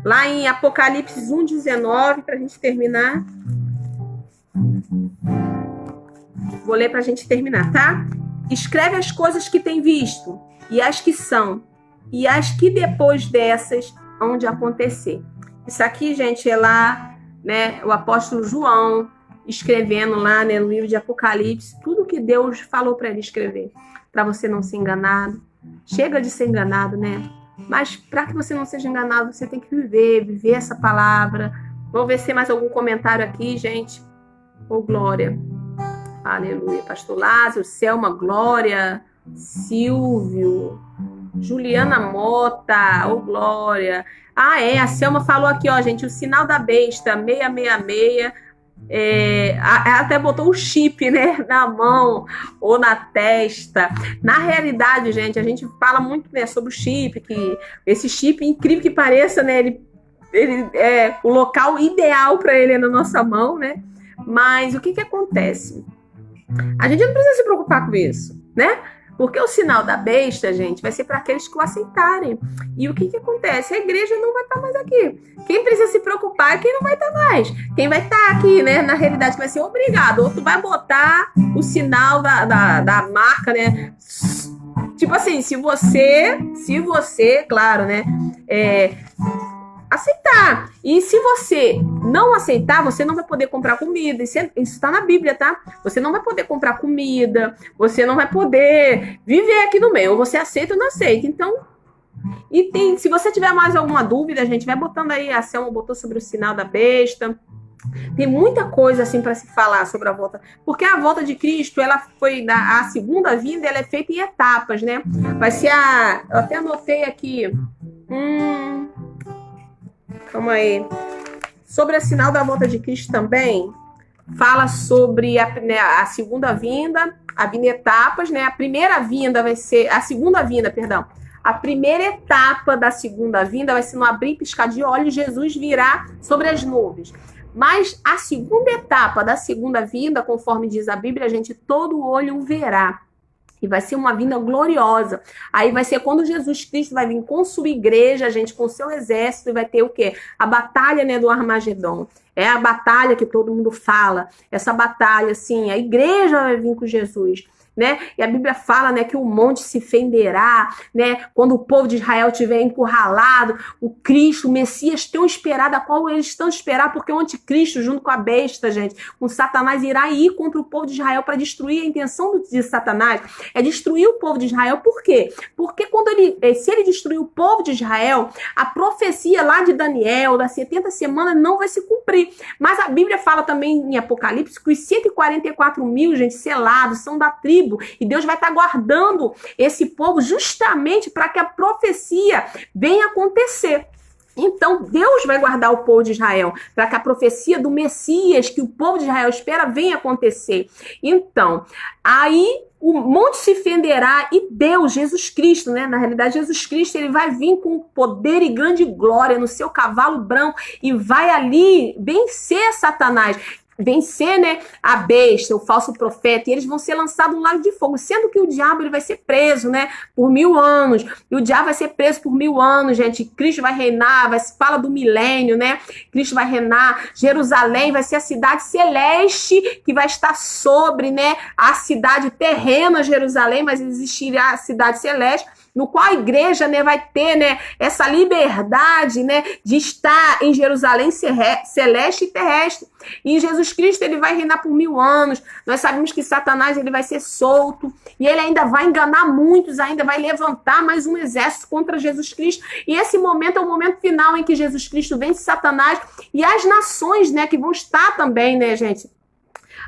Lá em Apocalipse 1:19, para a gente terminar. Vou ler para a gente terminar, tá? Escreve as coisas que tem visto, e as que são, e as que depois dessas hão de acontecer. Isso aqui, gente, é lá, né, o apóstolo João escrevendo lá, né, no livro de Apocalipse, tudo que Deus falou para ele escrever, para você não ser enganado. Chega de ser enganado, né? Mas para que você não seja enganado, você tem que viver essa palavra. Vamos ver se tem mais algum comentário aqui, gente. Ô, glória. Aleluia. Pastor Lázaro, Selma, Glória, Silvio, Juliana Mota, ô, glória. A Selma falou aqui, ó, gente, o sinal da besta, 666. Ela até botou o chip, né, na mão ou na testa. Na realidade, gente, a gente fala muito, né, sobre o chip, que esse chip, incrível que pareça, né, ele é o local ideal para ele na nossa mão, né? Mas o que acontece? A gente não precisa se preocupar com isso, né? Porque o sinal da besta, gente, vai ser para aqueles que o aceitarem. E o que acontece? A igreja não vai estar mais aqui. Quem precisa se preocupar é quem não vai estar mais. Quem vai estar aqui, né, na realidade, vai ser obrigado. Outro vai botar o sinal da marca, né? Tipo assim, se você, claro, né, aceitar. E se você não aceitar, você não vai poder comprar comida. Isso está na Bíblia, tá? Você não vai poder comprar comida, você não vai poder viver aqui no meio. Ou você aceita ou não aceita. Então, se você tiver mais alguma dúvida, a gente vai botando aí, a Selma botou sobre o sinal da besta. Tem muita coisa assim para se falar sobre a volta, porque a volta de Cristo, ela foi a segunda vinda, ela é feita em etapas, né? Vai ser eu até anotei aqui. Calma aí. Sobre o sinal da volta de Cristo também, fala sobre a segunda vinda, a vinda em etapas, né? A primeira vinda vai ser, a segunda vinda, perdão. A primeira etapa da segunda vinda vai ser no abrir e piscar de olhos, Jesus virá sobre as nuvens. Mas a segunda etapa da segunda vinda, conforme diz a Bíblia, todo olho o verá. E vai ser uma vinda gloriosa. Aí vai ser quando Jesus Cristo vai vir com sua igreja, com seu exército, e vai ter o quê? A batalha, né, do Armagedon. É a batalha que todo mundo fala. Essa batalha, assim, a igreja vai vir com Jesus. Né? E a Bíblia fala, né, que o monte se fenderá, né? Quando o povo de Israel estiver encurralado, o Cristo, o Messias tão esperado, a qual eles estão esperando, porque o anticristo, junto com a besta, com Satanás, irá ir contra o povo de Israel para destruir. A intenção de Satanás é destruir o povo de Israel. Por quê? Porque se ele destruir o povo de Israel, a profecia lá de Daniel, das 70 semanas, não vai se cumprir. Mas a Bíblia fala também em Apocalipse que os 144 mil, selados, são da tribo. E Deus vai estar guardando esse povo justamente para que a profecia venha acontecer. Então, Deus vai guardar o povo de Israel para que a profecia do Messias, que o povo de Israel espera, venha acontecer. Então, aí o monte se fenderá e Deus, Jesus Cristo, né? Na realidade, Jesus Cristo, ele vai vir com poder e grande glória no seu cavalo branco e vai ali vencer Satanás. Vencer, né, a besta, o falso profeta, e eles vão ser lançados no lago de fogo, sendo que o diabo ele vai ser preso, né, por 1000 anos, e o diabo vai ser preso por 1000 anos, Cristo vai reinar, fala do milênio, né, Cristo vai reinar, Jerusalém vai ser a cidade celeste que vai estar sobre, né, a cidade terrena Jerusalém, mas existirá a cidade celeste, no qual a igreja, né, vai ter, né, essa liberdade, né, de estar em Jerusalém celeste e terrestre. E Jesus Cristo, ele vai reinar por 1000 anos. Nós sabemos que Satanás, ele vai ser solto e ele ainda vai enganar muitos, ainda vai levantar mais um exército contra Jesus Cristo. E esse momento é o momento final em que Jesus Cristo vence Satanás e as nações, né, que vão estar também, né,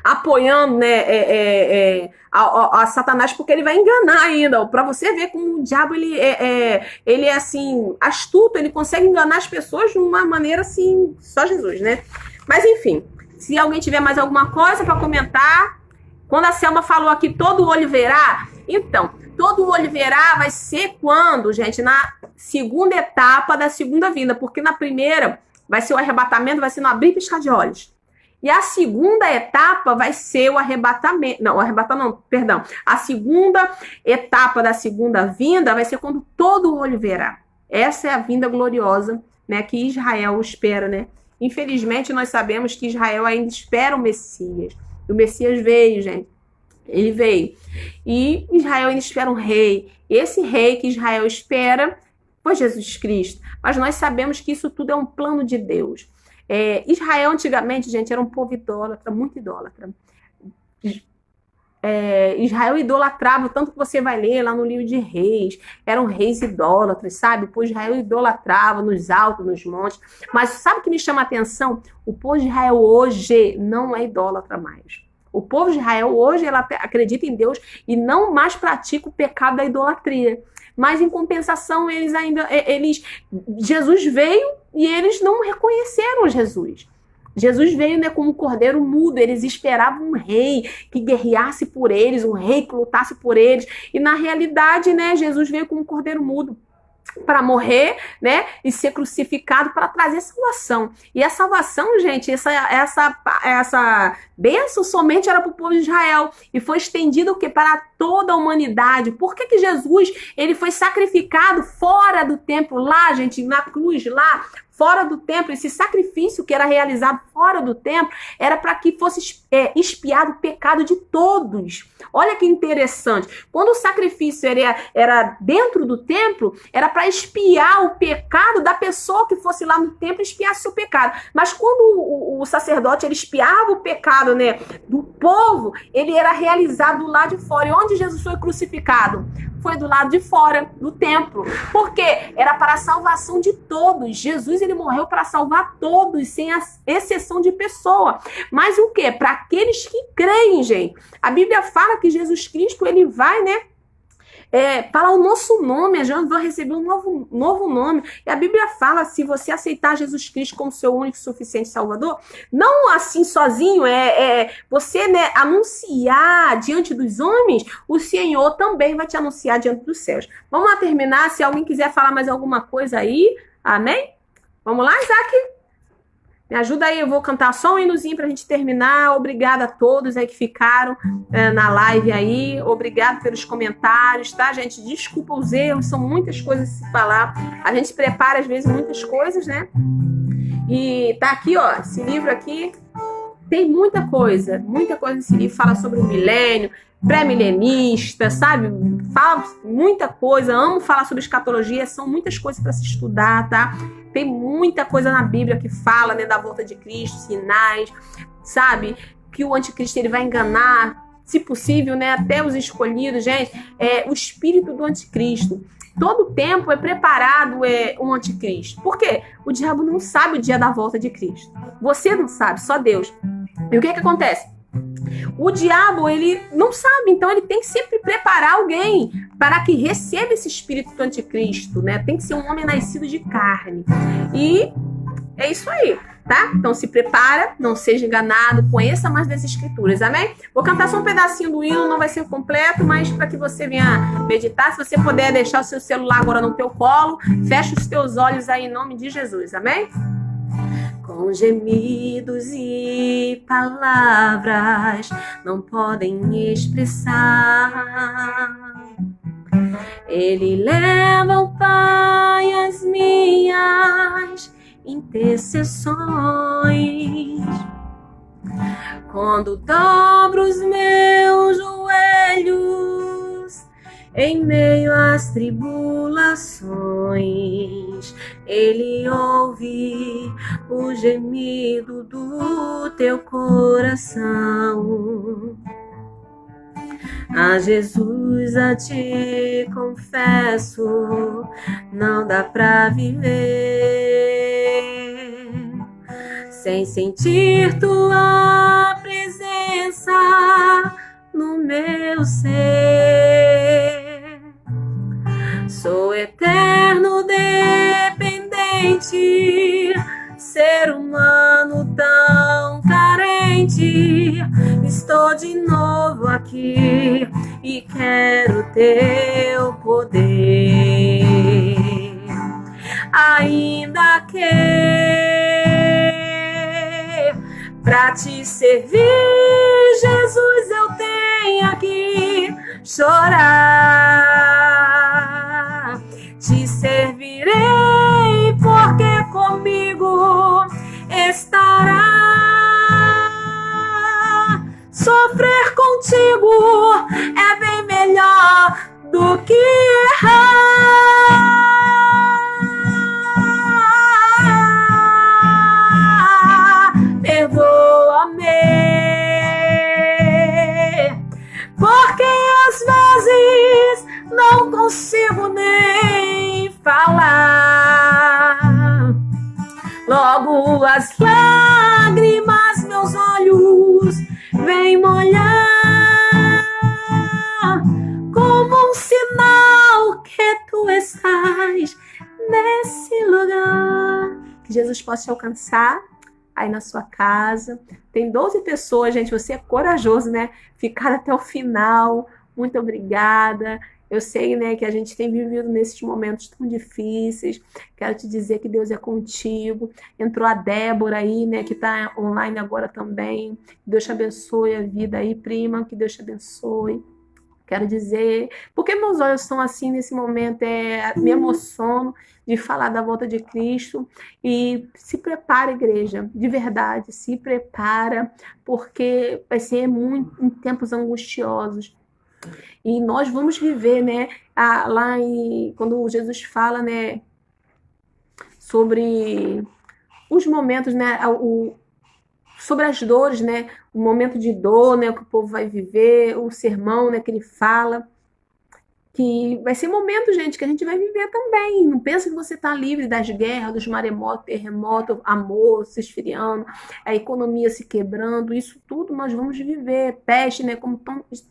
apoiando, né, a Satanás, porque ele vai enganar ainda, para você ver como o diabo ele é assim, astuto, ele consegue enganar as pessoas de uma maneira assim, só Jesus, né? Mas enfim, se alguém tiver mais alguma coisa para comentar, quando a Selma falou aqui, todo olho verá, então, todo olho verá vai ser quando, na segunda etapa da segunda vinda, porque na primeira vai ser o arrebatamento, vai ser no abrir e piscar de olhos. E a segunda etapa vai ser o arrebatamento. Não, perdão. A segunda etapa da segunda vinda vai ser quando todo olho verá. Essa é a vinda gloriosa, né, que Israel espera, né? Infelizmente, nós sabemos que Israel ainda espera o Messias. O Messias veio, Ele veio. E Israel ainda espera um rei. Esse rei que Israel espera foi Jesus Cristo. Mas nós sabemos que isso tudo é um plano de Deus. Israel antigamente, era um povo idólatra, muito idólatra. Israel idolatrava, tanto que você vai ler lá no livro de Reis, eram reis idólatras, sabe? O povo de Israel idolatrava nos altos, nos montes. Mas sabe o que me chama a atenção? O povo de Israel hoje não é idólatra mais. O povo de Israel hoje ela acredita em Deus e não mais pratica o pecado da idolatria. Mas em compensação, Jesus veio e eles não reconheceram Jesus. Jesus veio, né, como um cordeiro mudo, eles esperavam um rei que guerreasse por eles, um rei que lutasse por eles. E na realidade, né, Jesus veio como um cordeiro mudo para morrer, né, e ser crucificado para trazer salvação. E a salvação, essa bênção somente era para o povo de Israel e foi estendida o quê? Para toda a humanidade. Por que que Jesus ele foi sacrificado fora do templo lá, na cruz lá, fora do templo, esse sacrifício que era realizado fora do templo, era para que fosse expiado o pecado de todos. Olha que interessante. Quando o sacrifício era dentro do templo, era para expiar o pecado da pessoa que fosse lá no templo e expiasse seu pecado. Mas quando o sacerdote ele expiava o pecado, né, do povo, ele era realizado do lado de fora. E onde Jesus foi crucificado? Foi do lado de fora do templo. Por quê? Era para a salvação de todos. Jesus ele morreu para salvar todos, sem a exceção de pessoa. Mas o quê? Para aqueles que creem, gente. A Bíblia fala que Jesus Cristo ele vai, né? Falar o nosso nome, a gente vai receber um novo nome. E a Bíblia fala, se você aceitar Jesus Cristo como seu único e suficiente Salvador, não assim sozinho, você, né, anunciar diante dos homens, o Senhor também vai te anunciar diante dos céus. Vamos lá terminar, se alguém quiser falar mais alguma coisa aí, amém? Vamos lá, Isaac? Me ajuda aí, eu vou cantar só um hinozinho pra gente terminar. Obrigada a todos aí que ficaram na live aí. Obrigado pelos comentários, tá, gente? Desculpa os erros, são muitas coisas a se falar. A gente prepara, às vezes, muitas coisas, né? E tá aqui, ó, esse livro aqui. Tem muita coisa nesse livro. Fala sobre o milênio, pré-milenista, sabe? Fala muita coisa. Amo falar sobre escatologia. São muitas coisas para se estudar, tá? Tem muita coisa na Bíblia que fala, né, da volta de Cristo, sinais, sabe? Que o anticristo ele vai enganar, se possível, né, até os escolhidos, gente. O espírito do anticristo. Todo tempo é preparado um anticristo. Por quê? O diabo não sabe o dia da volta de Cristo. Você não sabe, só Deus. E o que acontece? O diabo, ele não sabe, então ele tem que sempre preparar alguém para que receba esse espírito do anticristo, né? Tem que ser um homem nascido de carne. E é isso aí, tá? Então se prepara, não seja enganado, conheça mais das escrituras, amém? Vou cantar só um pedacinho do hino, não vai ser completo, mas para que você venha meditar, se você puder deixar o seu celular agora no teu colo, fecha os teus olhos aí em nome de Jesus, amém? Com gemidos e palavras não podem expressar. Ele leva ao Pai as minhas intercessões. Quando dobro os meus joelhos em meio às tribulações, Ele ouve o gemido do teu coração. A Jesus a ti confesso, não dá pra viver sem sentir tua presença no meu ser. Sou eterno dependente, ser humano tão carente. Estou de novo aqui e quero teu poder. Ainda que pra te servir, Jesus, eu tenha que chorar. Te servirei porque comigo estará. Sofrer contigo é bem melhor do que errar. Perdoa-me, porque às vezes não consigo nem falar. Logo as lágrimas meus olhos vem molhar, como um sinal que tu estás nesse lugar. Que Jesus possa te alcançar aí na sua casa. Tem 12 pessoas, gente, você é corajoso, né? Ficar até o final. Muito obrigada. Eu sei, né, que a gente tem vivido nesses momentos tão difíceis. Quero te dizer que Deus é contigo. Entrou a Débora aí, né, que tá online agora também. Que Deus te abençoe a vida aí, prima. Que Deus te abençoe. Quero dizer, porque meus olhos estão assim nesse momento, me emociono de falar da volta de Cristo. E se prepara, igreja, de verdade, se prepara, porque vai ser muito em tempos angustiosos. E nós vamos viver, né, quando Jesus fala, né, sobre os momentos, né, sobre as dores, né, o momento de dor, né, que o povo vai viver, o sermão, né, que ele fala, que vai ser momento, gente, que a gente vai viver também. Não pensa que você está livre das guerras, dos maremotos, terremotos, amor se esfriando, a economia se quebrando, isso tudo nós vamos viver. Peste, né, como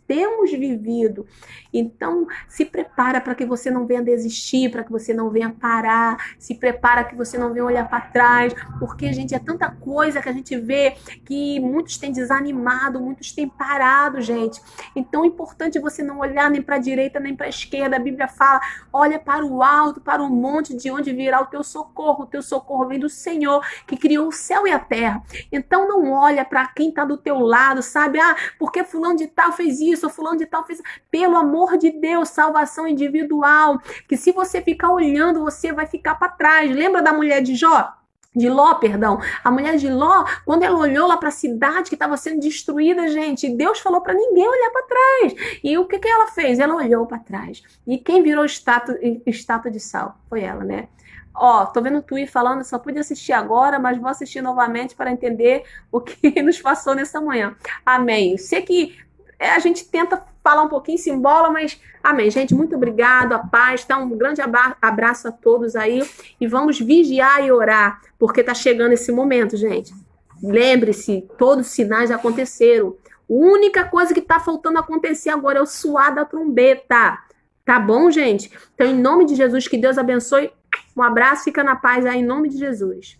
temos vivido. Então, se prepara para que você não venha desistir, para que você não venha parar, se prepara que você não venha olhar para trás, porque, gente, é tanta coisa que a gente vê que muitos têm desanimado, muitos têm parado, gente. Então, é importante você não olhar nem para a direita, nem para a esquerda. A Bíblia fala, olha para o alto, para o monte, de onde virá o teu socorro vem do Senhor, que criou o céu e a terra. Então não olha para quem está do teu lado, sabe, porque fulano de tal fez isso, ou fulano de tal fez isso. Pelo amor de Deus, salvação individual, que se você ficar olhando, você vai ficar para trás. Lembra da mulher de Ló, perdão. A mulher de Ló, quando ela olhou lá para a cidade que estava sendo destruída, gente, Deus falou para ninguém olhar para trás. E o que ela fez? Ela olhou para trás. E quem virou estátua de sal? Foi ela, né? Tô vendo o Tui falando, só pude assistir agora, mas vou assistir novamente para entender o que nos passou nessa manhã. Amém. Sei que a gente tenta falar um pouquinho, se embola, mas amém, gente, muito obrigado, a paz, tá? Um grande abraço a todos aí, e vamos vigiar e orar, porque tá chegando esse momento, gente. Lembre-se, todos os sinais aconteceram. A única coisa que tá faltando acontecer agora é o soar da trombeta. Tá bom, gente? Então, em nome de Jesus, que Deus abençoe. Um abraço, fica na paz aí, em nome de Jesus.